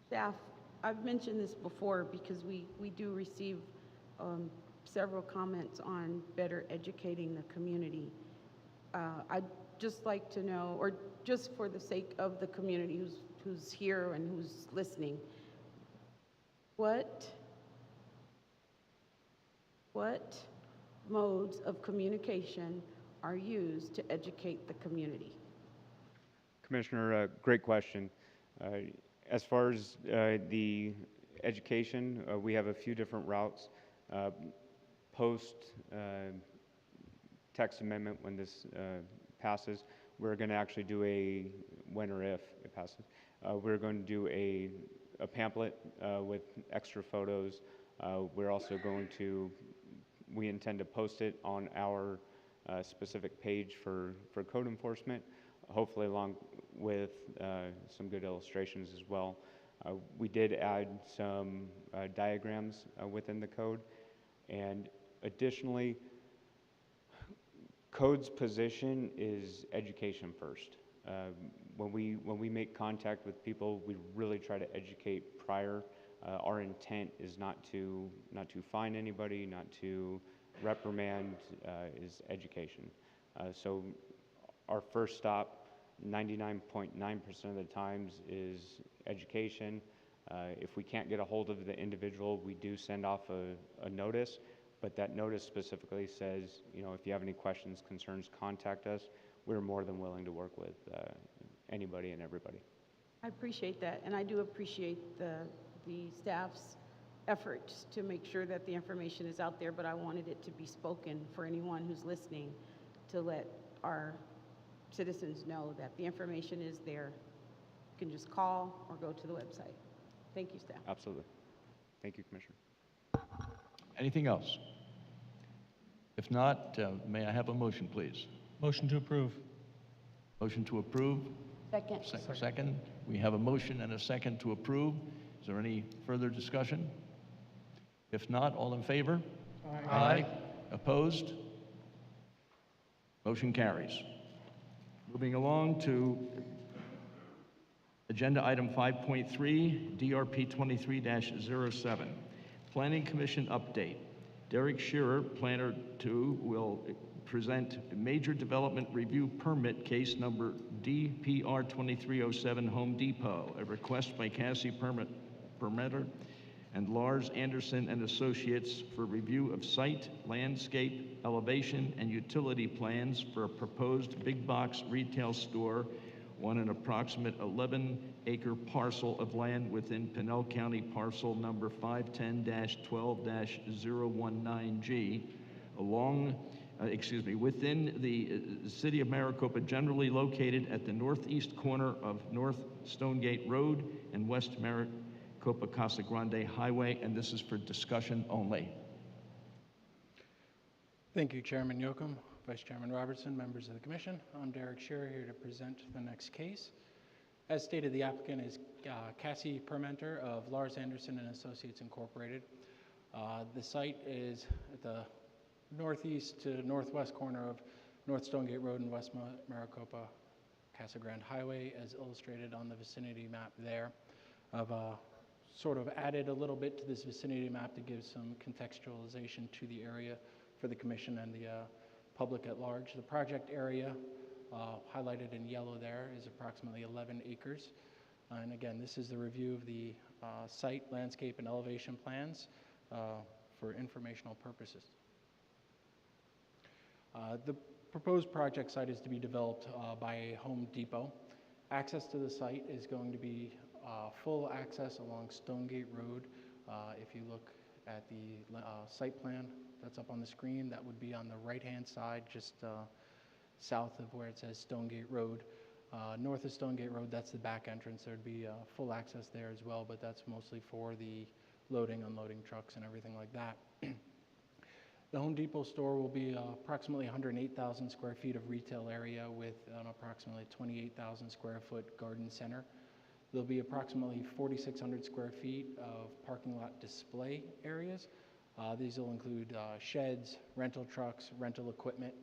S: Staff, I've mentioned this before because we do receive several comments on better educating the community. I'd just like to know, or just for the sake of the community who's here and who's listening, what modes of communication are used to educate the community?
V: Commissioner, great question. As far as the education, we have a few different routes. Post text amendment, when this passes, we're going to actually do when or if it passes, we're going to do a pamphlet with extra photos. We're also going to, we intend to post it on our specific page for code enforcement, hopefully along with some good illustrations as well. We did add some diagrams within the code, and additionally, code's position is education first. When we make contact with people, we really try to educate prior. Our intent is not to fine anybody, not to reprimand, is education. So our first stop, 99.9% of the times, is education. If we can't get a hold of the individual, we do send off a notice, but that notice specifically says, if you have any questions, concerns, contact us. We're more than willing to work with anybody and everybody.
S: I appreciate that, and I do appreciate the staff's efforts to make sure that the information is out there, but I wanted it to be spoken for anyone who's listening, to let our citizens know that the information is there. You can just call or go to the website. Thank you, staff.
V: Absolutely. Thank you, Commissioner.
N: Anything else? If not, may I have a motion, please?
R: Motion to approve.
N: Motion to approve.
S: Second.
N: Second. We have a motion and a second to approve. Is there any further discussion? If not, all in favor? Aye. Opposed? Motion carries. Moving along to agenda item 5.3, DRP 23-07. Planning Commission update. Derek Shearer, Planner 2, will present Major Development Review Permit case number DPR 2307 Home Depot, a request by Cassie Permitter and Lars Anderson and Associates for review of site, landscape, elevation, and utility plans for a proposed big box retail store on an approximate 11-acre parcel of land within Pinell County parcel number 510-12-019G, within the city of Maricopa, generally located at the northeast corner of North Stonegate Road and West Maricopa Casa Grande Highway, and this is for discussion only.
E: Thank you, Chairman Yocum, Vice Chairman Robertson, members of the Commission. I'm Derek Shearer, here to present the next case. As stated, the applicant is Cassie Permenter of Lars Anderson and Associates Incorporated. The site is at the northeast to northwest corner of North Stonegate Road and West Maricopa Casa Grande Highway, as illustrated on the vicinity map there. I've sort of added a little bit to this vicinity map to give some contextualization to the area for the Commission and the public at large. The project area, highlighted in yellow there, is approximately 11 acres. And again, this is the review of the site, landscape, and elevation plans for informational purposes. The proposed project site is to be developed by a Home Depot. Access to the site is going to be full access along Stonegate Road. If you look at the site plan that's up on the screen, that would be on the right-hand side, just
C: south of where it says Stonegate Road. North of Stonegate Road, that's the back entrance. There'd be full access there as well, but that's mostly for the loading, unloading trucks and everything like that. The Home Depot store will be approximately 108,000 square feet of retail area with an approximately 28,000 square foot garden center. There'll be approximately 4,600 square feet of parking lot display areas. These will include sheds, rental trucks, rental equipment.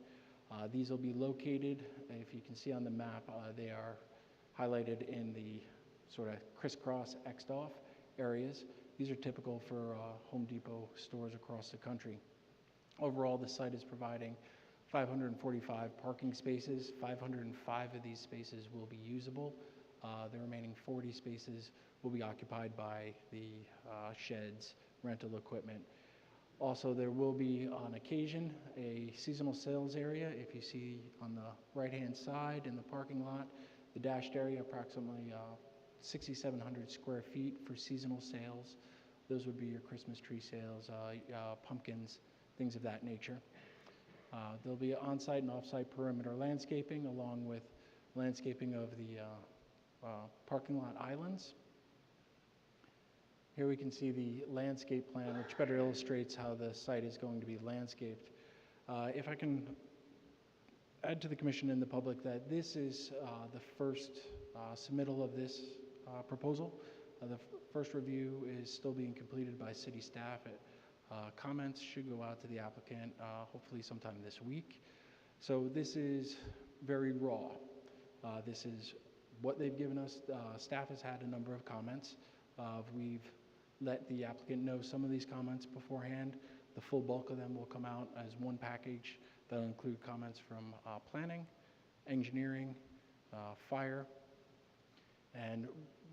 C: These will be located, if you can see on the map, they are highlighted in the sort of crisscross X'd off areas. These are typical for Home Depot stores across the country. Overall, the site is providing 545 parking spaces. 505 of these spaces will be usable. The remaining 40 spaces will be occupied by the sheds, rental equipment. Also, there will be, on occasion, a seasonal sales area. If you see on the right-hand side in the parking lot, the dashed area, approximately 6,700 square feet for seasonal sales. Those would be your Christmas tree sales, pumpkins, things of that nature. There'll be on-site and off-site perimeter landscaping, along with landscaping of the parking lot islands. Here we can see the landscape plan, which better illustrates how the site is going to be landscaped. If I can add to the Commission and the public that this is the first submittal of this proposal. The first review is still being completed by city staff. Comments should go out to the applicant hopefully sometime this week. So this is very raw. This is what they've given us. Staff has had a number of comments. We've let the applicant know some of these comments beforehand. The full bulk of them will come out as one package that'll include comments from planning, engineering, fire. And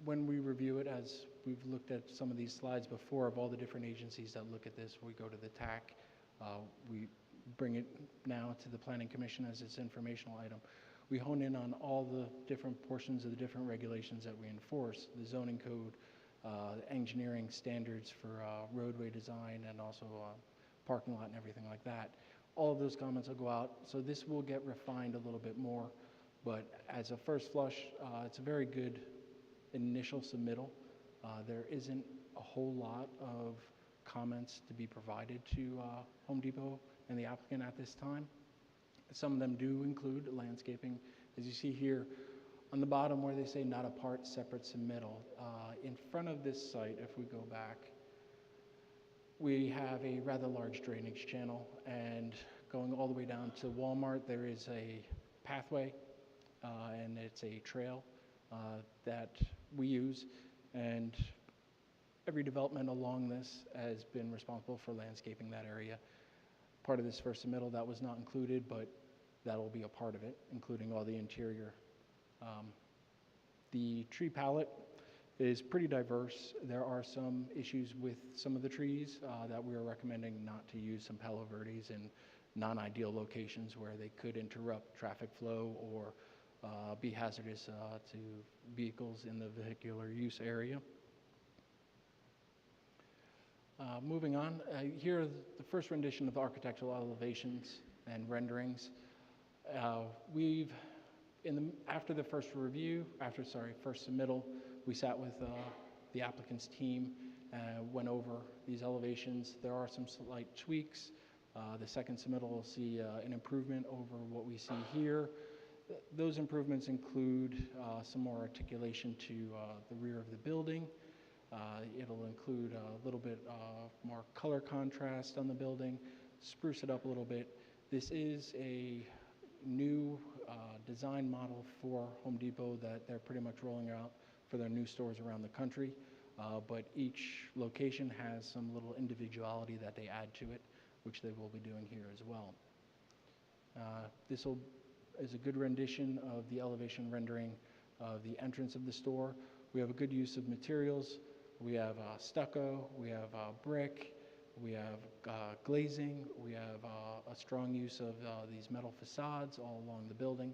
C: when we review it, as we've looked at some of these slides before of all the different agencies that look at this, we go to the TAC, we bring it now to the Planning Commission as its informational item. We hone in on all the different portions of the different regulations that we enforce, the zoning code, engineering standards for roadway design, and also parking lot and everything like that. All of those comments will go out, so this will get refined a little bit more, but as a first flush, it's a very good initial submittal. There isn't a whole lot of comments to be provided to Home Depot and the applicant at this time. Some of them do include landscaping. As you see here, on the bottom where they say not a part, separate submittal, in front of this site, if we go back, we have a rather large drainage channel, and going all the way down to Walmart, there is a pathway, and it's a trail that we use, and every development along this has been responsible for landscaping that area. Part of this first submittal that was not included, but that will be a part of it, including all the interior. The tree palette is pretty diverse. There are some issues with some of the trees that we are recommending not to use some Palo Verdes in non-ideal locations where they could interrupt traffic flow or be hazardous to vehicles in the vehicular use area. Moving on, here are the first rendition of the architectural elevations and renderings. After the first review, first submittal, we sat with the applicant's team, went over these elevations. There are some slight tweaks. The second submittal will see an improvement over what we see here. Those improvements include some more articulation to the rear of the building. It'll include a little bit more color contrast on the building, spruce it up a little bit. This is a new design model for Home Depot that they're pretty much rolling out for their new stores around the country, but each location has some little individuality that they add to it, which they will be doing here as well. This is a good rendition of the elevation rendering of the entrance of the store. We have a good use of materials. We have stucco, we have brick, we have glazing, we have a strong use of these metal facades all along the building,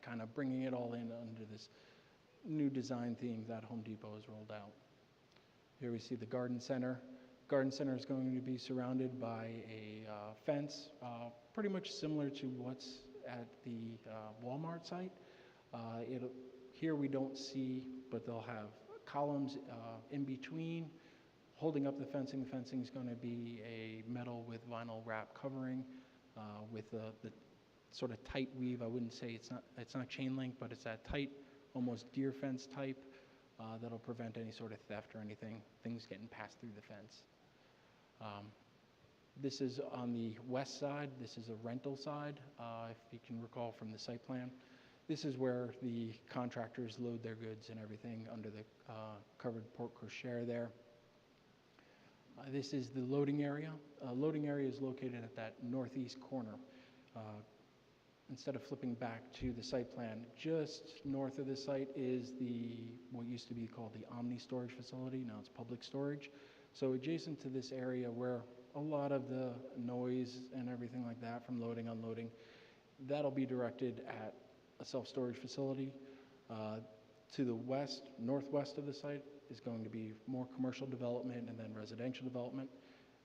C: kind of bringing it all in under this new design theme that Home Depot has rolled out. Here we see the garden center. Garden center is going to be surrounded by a fence, pretty much similar to what's at the Walmart site. Here we don't see, but they'll have columns in between holding up the fencing. The fencing is going to be a metal with vinyl wrap covering with the sort of tight weave. I wouldn't say it's not chain link, but it's that tight, almost deer fence type that'll prevent any sort of theft or things getting passed through the fence. This is on the west side. This is a rental side, if you can recall from the site plan. This is where the contractors load their goods and everything under the covered porte cochere there. This is the loading area. Loading area is located at that northeast corner. Instead of flipping back to the site plan, just north of the site is what used to be called the Omni storage facility. Now it's public storage. So adjacent to this area where a lot of the noise and everything like that from loading, unloading, that'll be directed at a self-storage facility. To the west, northwest of the site is going to be more commercial development and then residential development.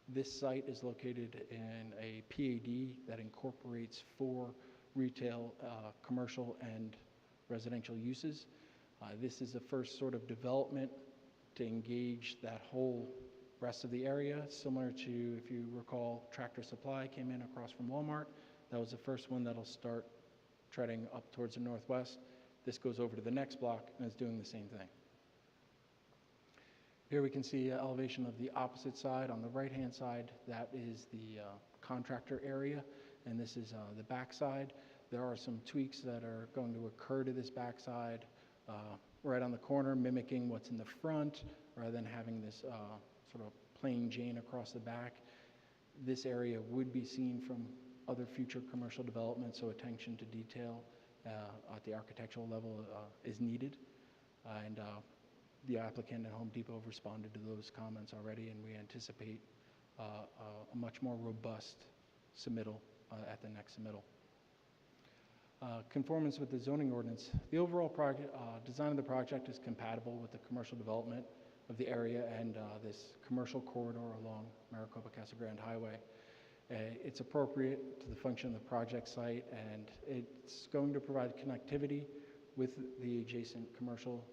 C: This site is located in a PAD that incorporates 4 retail, commercial, and residential uses. This is the first sort of development to engage that whole rest of the area, similar to, if you recall, Tractor Supply came in across from Walmart. That was the first one that'll start treading up towards the northwest. This goes over to the next block and is doing the same thing. Here we can see elevation of the opposite side. On the right-hand side, that is the contractor area, and this is the back side. There are some tweaks that are going to occur to this back side right on the corner, mimicking what's in the front, rather than having this sort of plain Jane across the back. This area would be seen from other future commercial development, so attention to detail at the architectural level is needed. And the applicant and Home Depot have responded to those comments already, and we anticipate a much more robust submittal at the next submittal. Conformance with the zoning ordinance. The overall design of the project is compatible with the commercial development of the area and this commercial corridor along Maricopa Casa Grande Highway. It's appropriate to the function of the project site, and it's going to provide connectivity with the adjacent commercial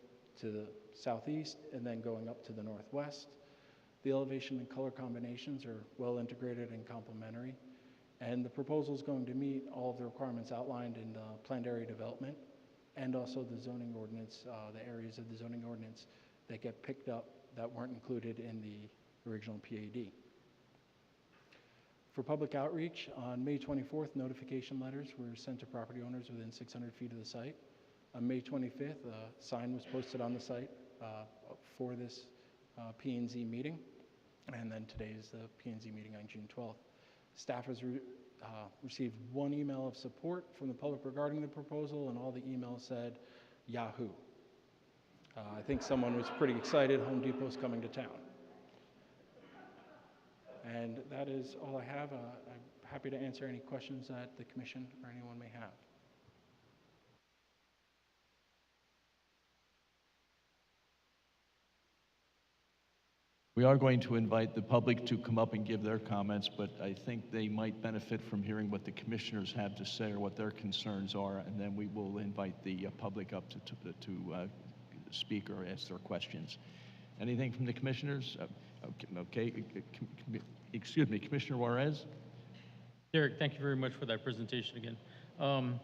C: to the southeast and then going up to the northwest. The elevation and color combinations are well integrated and complementary, and the proposal is going to meet all of the requirements outlined in the planned area development and also the zoning ordinance, the areas of the zoning ordinance that get picked up that weren't included in the original PAD. For public outreach, on May 24th, notification letters were sent to property owners within 600 feet of the site. On May 25th, a sign was posted on the site for this P&Z meeting, and then today is the P&Z meeting on June 12th. Staff has received 1 email of support from the public regarding the proposal, and all the emails said, Yahoo. I think someone was pretty excited Home Depot's coming to town. And that is all I have. I'm happy to answer any questions that the commission or anyone may have.
N: We are going to invite the public to come up and give their comments, but I think they might benefit from hearing what the commissioners have to say or what their concerns are, and then we will invite the public up to speak or ask their questions. Anything from the commissioners? Okay. Excuse me, Commissioner Juarez?
D: Derek, thank you very much for that presentation again.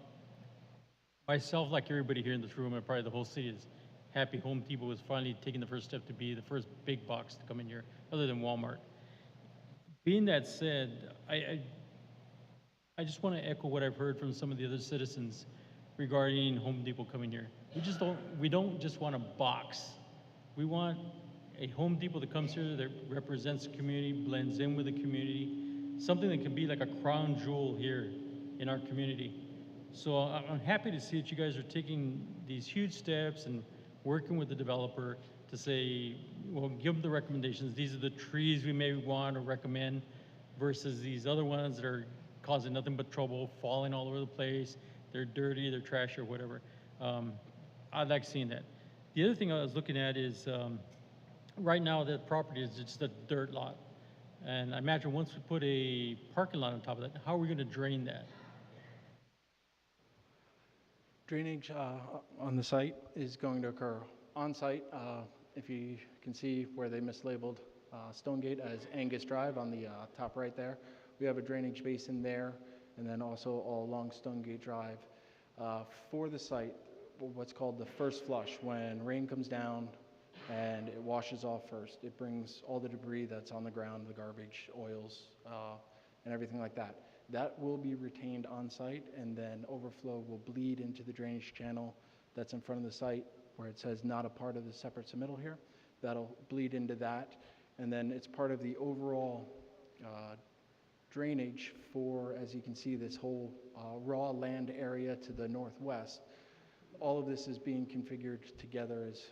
D: Myself, like everybody here in this room, and probably the whole city, is happy Home Depot is finally taking the first step to be the first big box to come in here, other than Walmart. Being that said, I just want to echo what I've heard from some of the other citizens regarding Home Depot coming here. We don't just want a box. We want a Home Depot that comes here that represents the community, blends in with the community, something that can be like a crown jewel here in our community. So I'm happy to see that you guys are taking these huge steps and working with the developer to say, well, give them the recommendations. These are the trees we may want or recommend versus these other ones that are causing nothing but trouble, falling all over the place. They're dirty, they're trash or whatever. I like seeing that. The other thing I was looking at is right now the property is just a dirt lot. And I imagine once we put a parking lot on top of that, how are we going to drain that?
C: Drainage on the site is going to occur on site. If you can see where they mislabeled Stonegate as Angus Drive on the top right there, we have a drainage basin there, and then also all along Stonegate Drive. For the site, what's called the first flush, when rain comes down and it washes off first, it brings all the debris that's on the ground, the garbage, oils, and everything like that. That will be retained on site, and then overflow will bleed into the drainage channel that's in front of the site where it says not a part of the separate submittal here. That'll bleed into that, and then it's part of the overall drainage for, as you can see, this whole raw land area to the northwest. All of this is being configured together as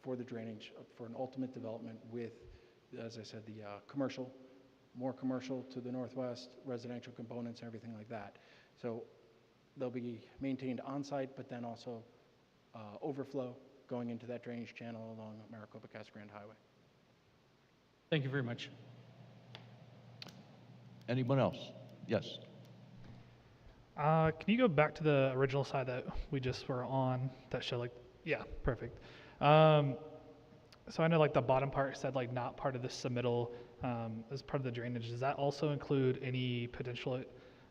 C: for the drainage for an ultimate development with, as I said, the commercial, more commercial to the northwest, residential components, everything like that. So they'll be maintained on site, but then also overflow going into that drainage channel along Maricopa Casa Grande Highway.
D: Thank you very much.
N: Anyone else? Yes.
I: Can you go back to the original slide that we just were on that showed like, yeah, perfect. So I know like the bottom part said like not part of the submittal as part of the drainage. Does that also include any potential,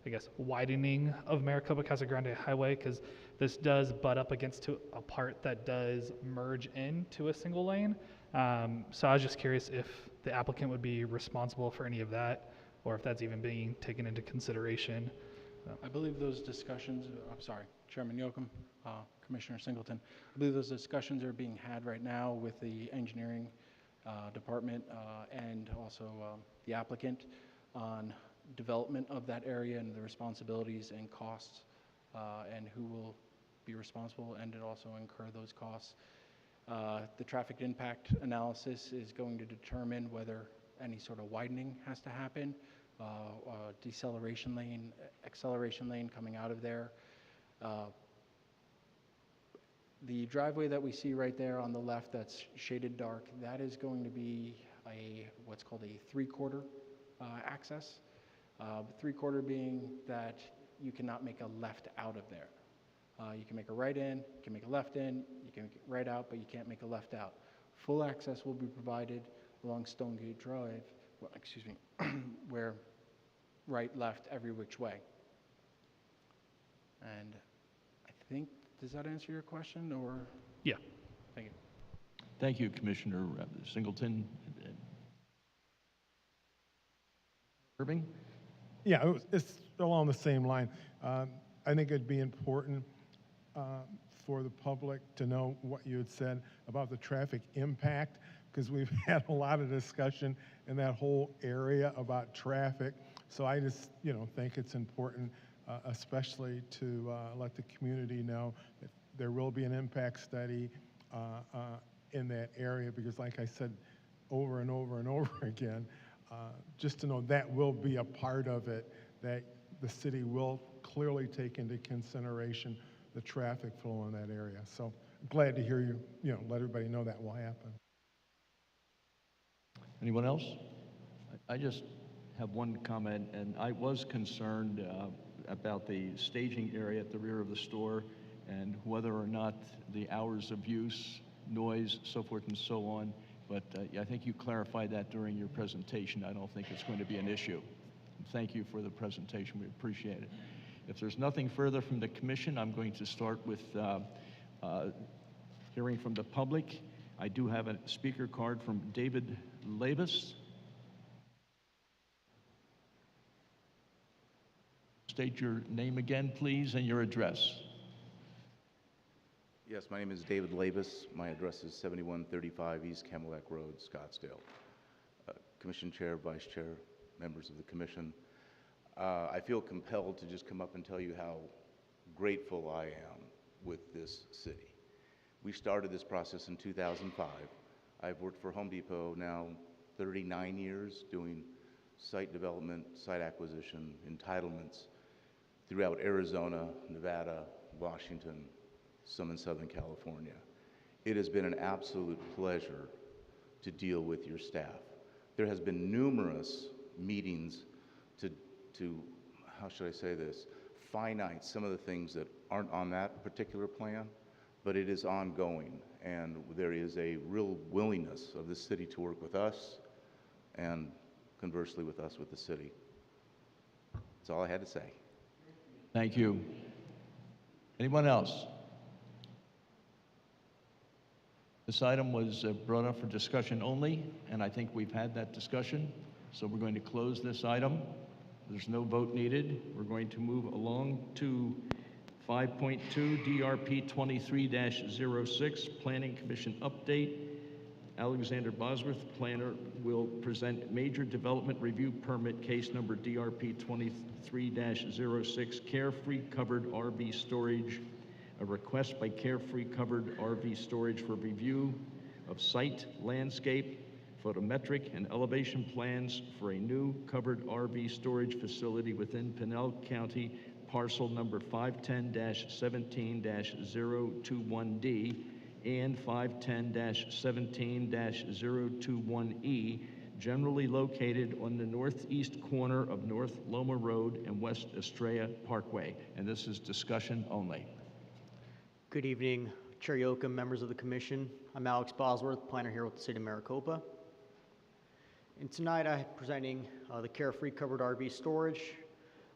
I: I guess, widening of Maricopa Casa Grande Highway? Because this does butt up against a part that does merge into a single lane. So I was just curious if the applicant would be responsible for any of that, or if that's even being taken into consideration.
C: I believe those discussions, I'm sorry, Chairman Yocum, Commissioner Singleton, I believe those discussions are being had right now with the engineering department and also the applicant on development of that area and the responsibilities and costs and who will be responsible and also incur those costs. The traffic impact analysis is going to determine whether any sort of widening has to happen, deceleration lane, acceleration lane coming out of there. The driveway that we see right there on the left that's shaded dark, that is going to be what's called a three-quarter access. Three-quarter being that you cannot make a left out of there. You can make a right in, you can make a left in, you can make a right out, but you can't make a left out. Full access will be provided along Stonegate Drive, well, excuse me, where right, left, every which way. And I think, does that answer your question, or?
I: Yeah.
C: Thank you.
N: Thank you, Commissioner Singleton. Irving?
O: Yeah, it's along the same line. I think it'd be important for the public to know what you had said about the traffic impact, because we've had a lot of discussion in that whole area about traffic. So I just, think it's important, especially to let the community know that there will be an impact study in that area, because like I said over and over and over again, just to know that will be a part of it, that the city will clearly take into consideration the traffic flow in that area. So glad to hear you, let everybody know that will happen.
N: Anyone else? I just have one comment, and I was concerned about the staging area at the rear of the store and whether or not the hours of use, noise, so forth and so on. But I think you clarified that during your presentation. I don't think it's going to be an issue. Thank you for the presentation. We appreciate it. If there's nothing further from the commission, I'm going to start with hearing from the public. I do have a speaker card from David Lavis. State your name again, please, and your address.
J: Yes, my name is David Lavis. My address is 7135 East Camelback Road, Scottsdale. Commission Chair, Vice Chair, members of the Commission, I feel compelled to just come up and tell you how grateful I am with this city. We started this process in 2005. I've worked for Home Depot now 39 years doing site development, site acquisition, entitlements throughout Arizona, Nevada, Washington, some in Southern California. It has been an absolute pleasure to deal with your staff. There has been numerous meetings to how should I say this, finite some of the things that aren't on that particular plan, but it is ongoing, and there is a real willingness of the city to work with us, and conversely with us with the city. That's all I had to say.
N: Thank you. Anyone else? This item was brought up for discussion only, and I think we've had that discussion. So we're going to close this item. There's no vote needed. We're going to move along to 5.2 DRP 23-06, Planning Commission update. Alexander Bosworth, planner, will present major development review permit case number DRP 23-06, Carefree Covered RV Storage. A request by Carefree Covered RV Storage for review of site, landscape, photometric, and elevation plans for a new covered RV storage facility within Pinell County, parcel number 510-17-021D and 510-17-021E, generally located on the northeast corner of North Loma Road and West Estrella Parkway. And this is discussion only.
G: Good evening, Chair Yoakum, members of the Commission. I'm Alex Bosworth, planner here with the City of Maricopa. And tonight I'm presenting the Carefree Covered RV Storage.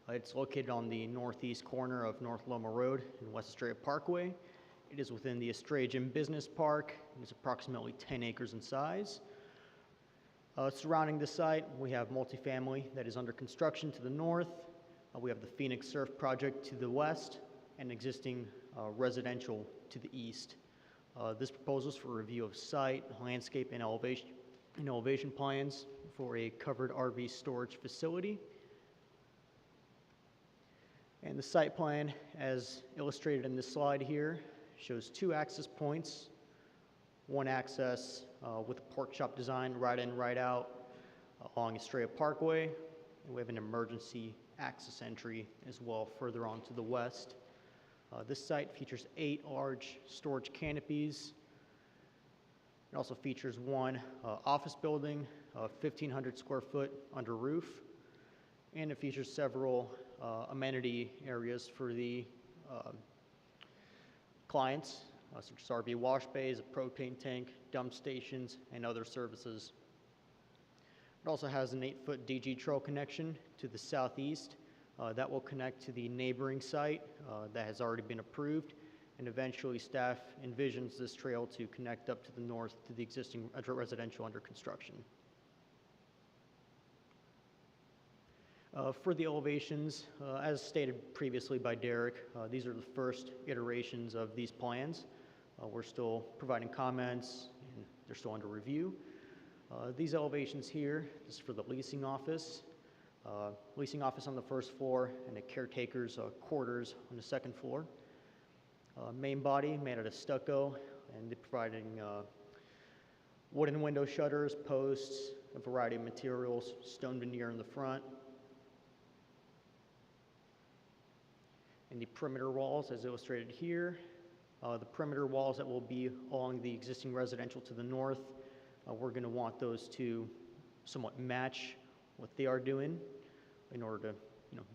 G: It's located on the northeast corner of North Loma Road and West Estrella Parkway. It is within the Estrella Gym Business Park. It's approximately 10 acres in size. Surrounding the site, we have multifamily that is under construction to the north. We have the Phoenix Surf Project to the west and existing residential to the east. This proposal is for review of site, landscape, and elevation plans for a covered RV storage facility. And the site plan, as illustrated in this slide here, shows two access points. One access with a pork chop design, right in, right out, along Estrella Parkway. And we have an emergency access entry as well further on to the west. This site features 8 large storage canopies. It also features one office building, 1,500 square foot under roof, and it features several amenity areas for the clients, such as RV wash bays, a propane tank, dump stations, and other services. It also has an 8-foot DG trail connection to the southeast that will connect to the neighboring site that has already been approved, and eventually staff envisions this trail to connect up to the north to the existing residential under construction. For the elevations, as stated previously by Derek, these are the first iterations of these plans. We're still providing comments, and they're still under review. These elevations here, this is for the leasing office on the first floor, and the caretaker's quarters on the second floor. Main body made out of stucco, and they're providing wooden window shutters, posts, a variety of materials, stone veneer in the front. And the perimeter walls, as illustrated here, the perimeter walls that will be along the existing residential to the north, we're going to want those to somewhat match what they are doing in order to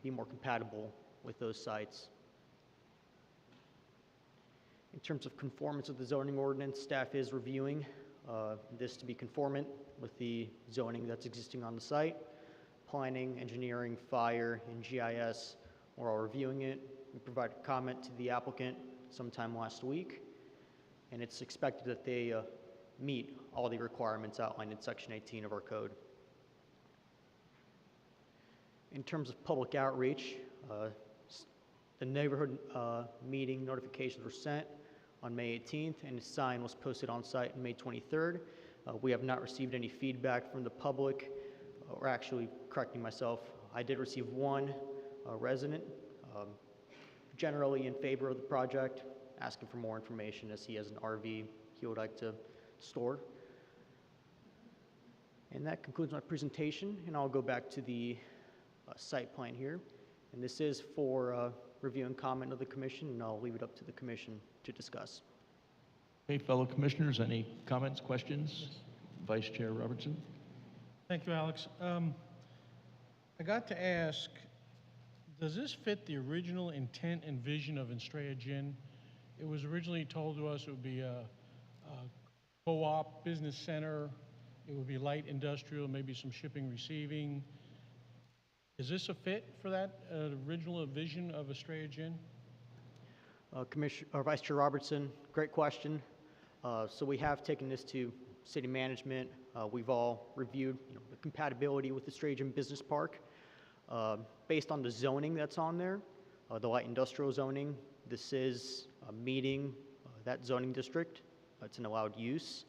G: be more compatible with those sites. In terms of conformance with the zoning ordinance, staff is reviewing this to be conformant with the zoning that's existing on the site. Planning, engineering, fire, and GIS are all reviewing it. We provided comment to the applicant sometime last week, and it's expected that they meet all the requirements outlined in Section 18 of our code. In terms of public outreach, the neighborhood meeting notifications were sent on May 18th, and a sign was posted on site on May 23rd. We have not received any feedback from the public, or actually, correcting myself, I did receive one resident generally in favor of the project, asking for more information as he has an RV he would like to store. And that concludes my presentation, and I'll go back to the site plan here. And this is for review and comment of the commission, and I'll leave it up to the commission to discuss.
N: Okay, fellow commissioners, any comments, questions? Vice Chair Robertson.
R: Thank you, Alex. I got to ask Does this fit the original intent and vision of Estrella Gin? It was originally told to us it would be a co-op business center. It would be light industrial, maybe some shipping, receiving. Is this a fit for that original vision of Estrella Gin?
G: Vice Chair Robertson, great question. So we have taken this to city management. We've all reviewed the compatibility with the Estrella Gin Business Park. Based on the zoning that's on there, the light industrial zoning, this is meeting that zoning district. It's an allowed use.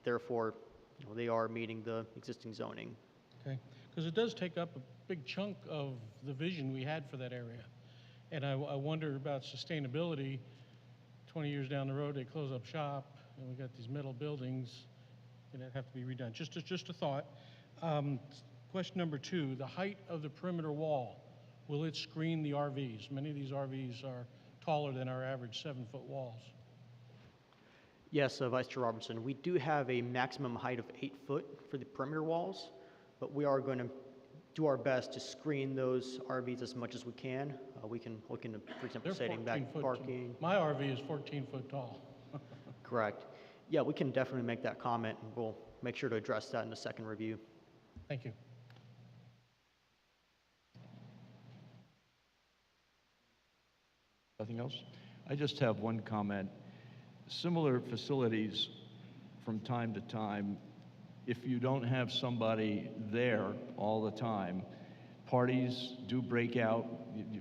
G: Therefore, they are meeting the existing zoning.
R: Okay, because it does take up a big chunk of the vision we had for that area. And I wonder about sustainability. 20 years down the road, they close up shop, and we got these metal buildings, and that have to be redone. Just a thought. Question number 2, the height of the perimeter wall, will it screen the RVs? Many of these RVs are taller than our average 7-foot walls.
G: Yes, Vice Chair Robertson, we do have a maximum height of 8 foot for the perimeter walls, but we are going to do our best to screen those RVs as much as we can. We can look into, for example, setting back parking.
R: My RV is 14 foot tall.
G: Correct. Yeah, we can definitely make that comment, and we'll make sure to address that in the second review.
R: Thank you.
N: Nothing else? I just have one comment. Similar facilities from time to time, if you don't have somebody there all the time, parties do break out.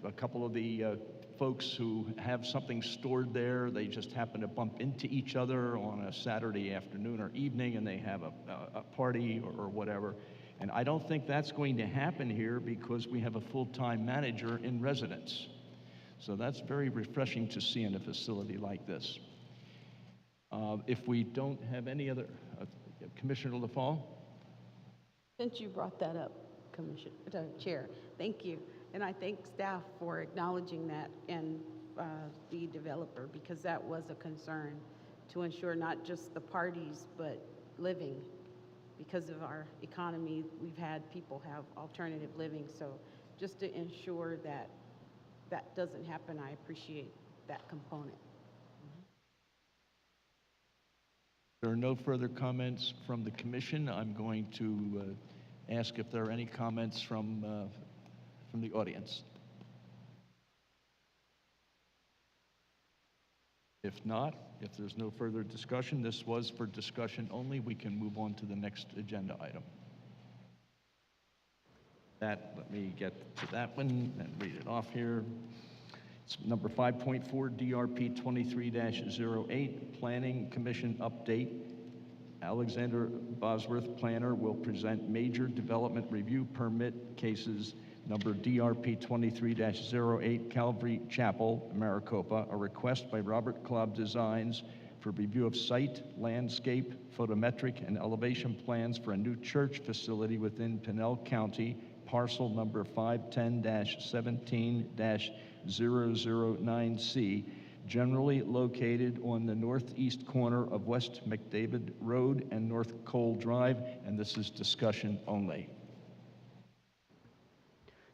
N: A couple of the folks who have something stored there, they just happen to bump into each other on a Saturday afternoon or evening, and they have a party or whatever. And I don't think that's going to happen here because we have a full-time manager in residence. So that's very refreshing to see in a facility like this. If we don't have any other, Commissioner LaFalle?
S: Since you brought that up, Chair, thank you. And I thank staff for acknowledging that and the developer, because that was a concern to ensure not just the parties, but living. Because of our economy, we've had people have alternative living. So just to ensure that that doesn't happen, I appreciate that component.
N: There are no further comments from the commission. I'm going to ask if there are any comments from the audience. If not, if there's no further discussion, this was for discussion only, we can move on to the next agenda item. Let me get to that one and read it off here. It's number 5.4, DRP 23-08, Planning Commission Update. Alexander Bosworth, planner, will present major development review permit cases number DRP 23-08, Calvary Chapel, Maricopa, a request by Robert Klobb Designs for review of site, landscape, photometric, and elevation plans for a new church facility within Pinell County, parcel number 510-17-009C, generally located on the northeast corner of West McDavid Road and North Cole Drive, and this is discussion only.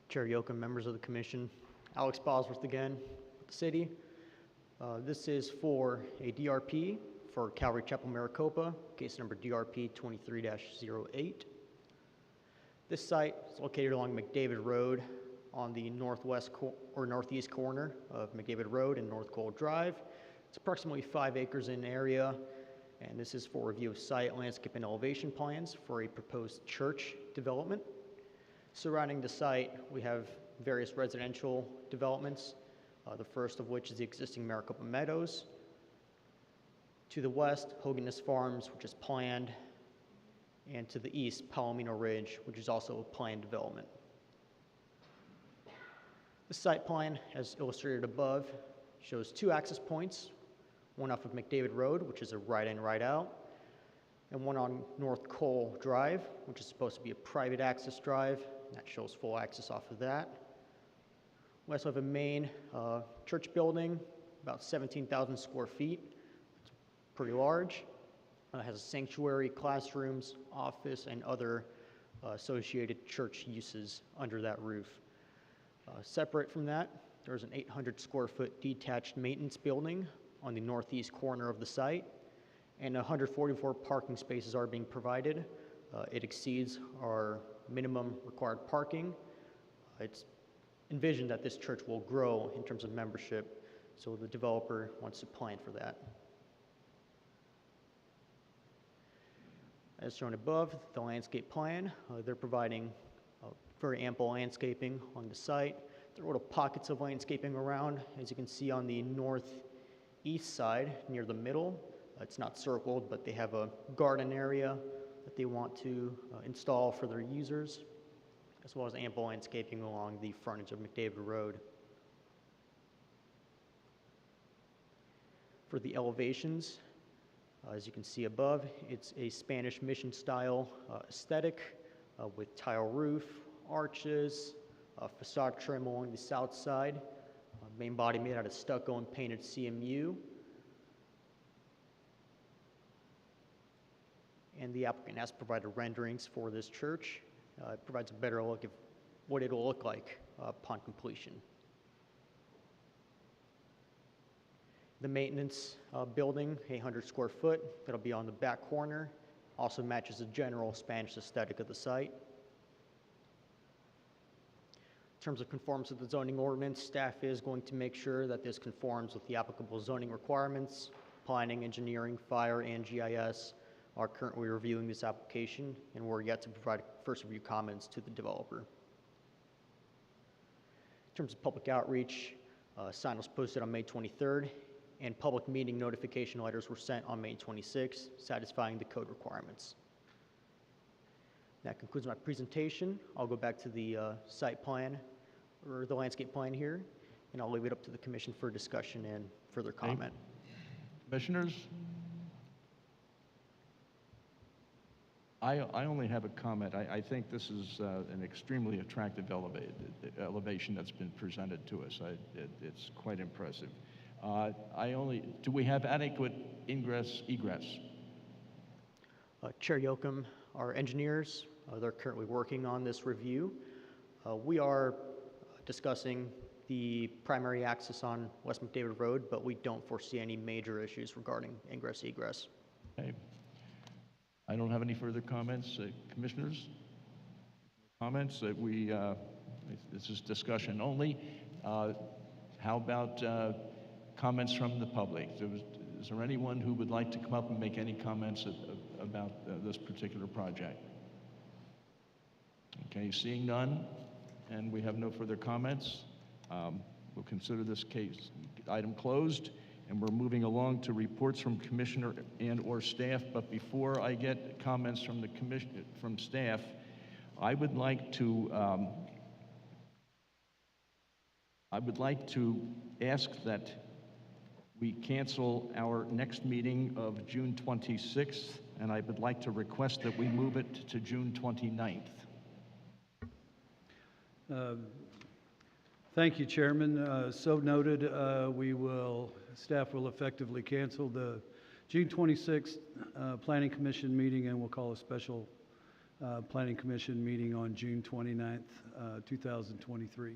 G: Chair Yoakum, members of the commission, Alex Bosworth again with the city. This is for a DRP for Calvary Chapel, Maricopa, case number DRP 23-08. This site is located along McDavid Road on the northwest or northeast corner of McDavid Road and North Cole Drive. It's approximately 5 acres in area, and this is for review of site, landscape, and elevation plans for a proposed church development. Surrounding the site, we have various residential developments, the first of which is the existing Maricopa Meadows. To the west, Hoganess Farms, which is planned, and to the east, Palomino Ridge, which is also a planned development. The site plan, as illustrated above, shows 2 access points, one off of McDavid Road, which is a right-in, right-out, and one on North Cole Drive, which is supposed to be a private access drive, and that shows full access off of that. We also have a main church building, about 17,000 square feet. It's pretty large. It has a sanctuary, classrooms, office, and other associated church uses under that roof. Separate from that, there's an 800 square foot detached maintenance building on the northeast corner of the site, and 144 parking spaces are being provided. It exceeds our minimum required parking. It's envisioned that this church will grow in terms of membership, so the developer wants to plan for that. As shown above, the landscape plan, they're providing very ample landscaping on the site. There are little pockets of landscaping around, as you can see on the northeast side near the middle. It's not circled, but they have a garden area that they want to install for their users, as well as ample landscaping along the frontage of McDavid Road. For the elevations, as you can see above, it's a Spanish mission style aesthetic with tile roof, arches, facade trim along the south side, main body made out of stucco and painted CMU. And the applicant has provided renderings for this church. It provides a better look of what it'll look like upon completion. The maintenance building, 800 square foot, that'll be on the back corner, also matches the general Spanish aesthetic of the site. In terms of conformance with the zoning ordinance, staff is going to make sure that this conforms with the applicable zoning requirements. Planning, engineering, fire, and GIS are currently reviewing this application, and we're yet to provide first review comments to the developer. In terms of public outreach, a sign was posted on May 23rd, and public meeting notification letters were sent on May 26th, satisfying the code requirements. That concludes my presentation. I'll go back to the site plan, or the landscape plan here, and I'll leave it up to the commission for discussion and further comment.
N: Commissioners? I only have a comment. I think this is an extremely attractive elevation that's been presented to us. It's quite impressive. Do we have adequate ingress, egress?
G: Chair Yoakum, our engineers, they're currently working on this review. We are discussing the primary access on West McDavid Road, but we don't foresee any major issues regarding ingress, egress.
N: Okay. I don't have any further comments. Commissioners? Comments? This is discussion only. How about comments from the public? Is there anyone who would like to come up and make any comments about this particular project? Okay, seeing none, and we have no further comments, we'll consider this item closed, and we're moving along to reports from commissioner and/or staff. But before I get comments from the commission, from staff, I would like to ask that we cancel our next meeting of June 26th, and I would like to request that we move it to June 29th.
T: Thank you, Chairman. So noted. Staff will effectively cancel the June 26th Planning Commission meeting, and we'll call a special Planning Commission meeting on June 29th, 2023.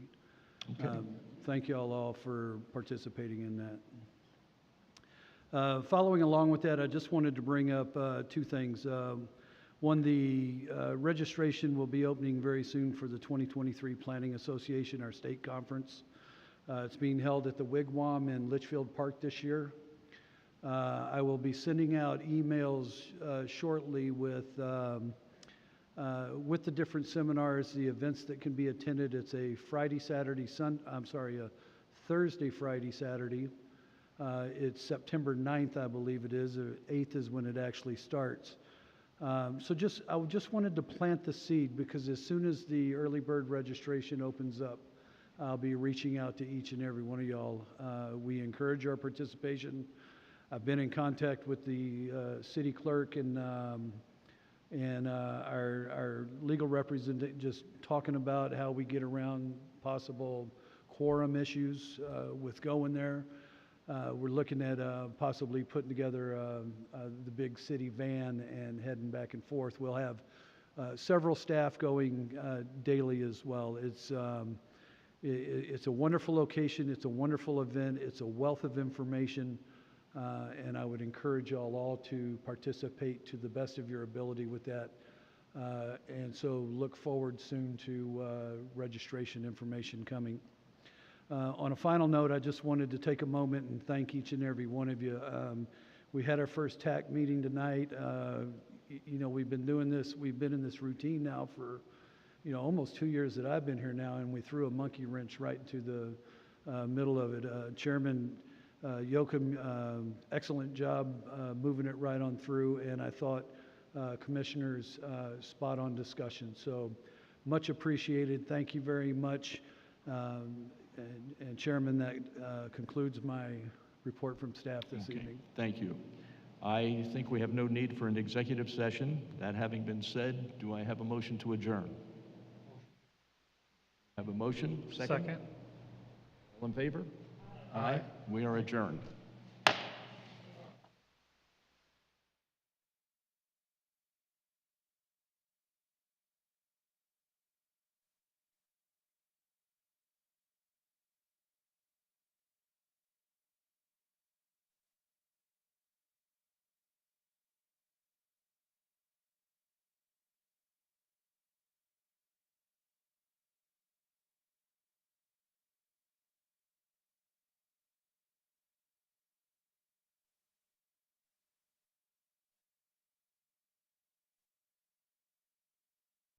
T: Okay. Thank you all for participating in that. Following along with that, I just wanted to bring up two things. One, the registration will be opening very soon for the 2023 Planning Association, our state conference. It's being held at the Wigwam in Litchfield Park this year. I will be sending out emails shortly with the different seminars, the events that can be attended. It's a Thursday, Friday, Saturday. It's September 9th, I believe it is. 8th is when it actually starts. I just wanted to plant the seed, because as soon as the early bird registration opens up, I'll be reaching out to each and every one of y'all. We encourage our participation. I've been in contact with the city clerk and our legal representative, just talking about how we get around possible quorum issues with going there. We're looking at possibly putting together the big city van and heading back and forth. We'll have several staff going daily as well. It's a wonderful location, it's a wonderful event, it's a wealth of information, and I would encourage y'all all to participate to the best of your ability with that. And so look forward soon to registration information coming. On a final note, I just wanted to take a moment and thank each and every one of you. We had our first TAC meeting tonight. You know, we've been doing this, we've been in this routine now for, you know, almost 2 years that I've been here now, and we threw a monkey wrench right into the middle of it. Chairman Yoakum, excellent job moving it right on through, and I thought Commissioners, spot on discussion. So much appreciated. Thank you very much. And Chairman, that concludes my report from staff this evening.
N: Thank you. I think we have no need for an executive session. That having been said, do I have a motion to adjourn? Have a motion? Second. All in favor? Aye. We are adjourned.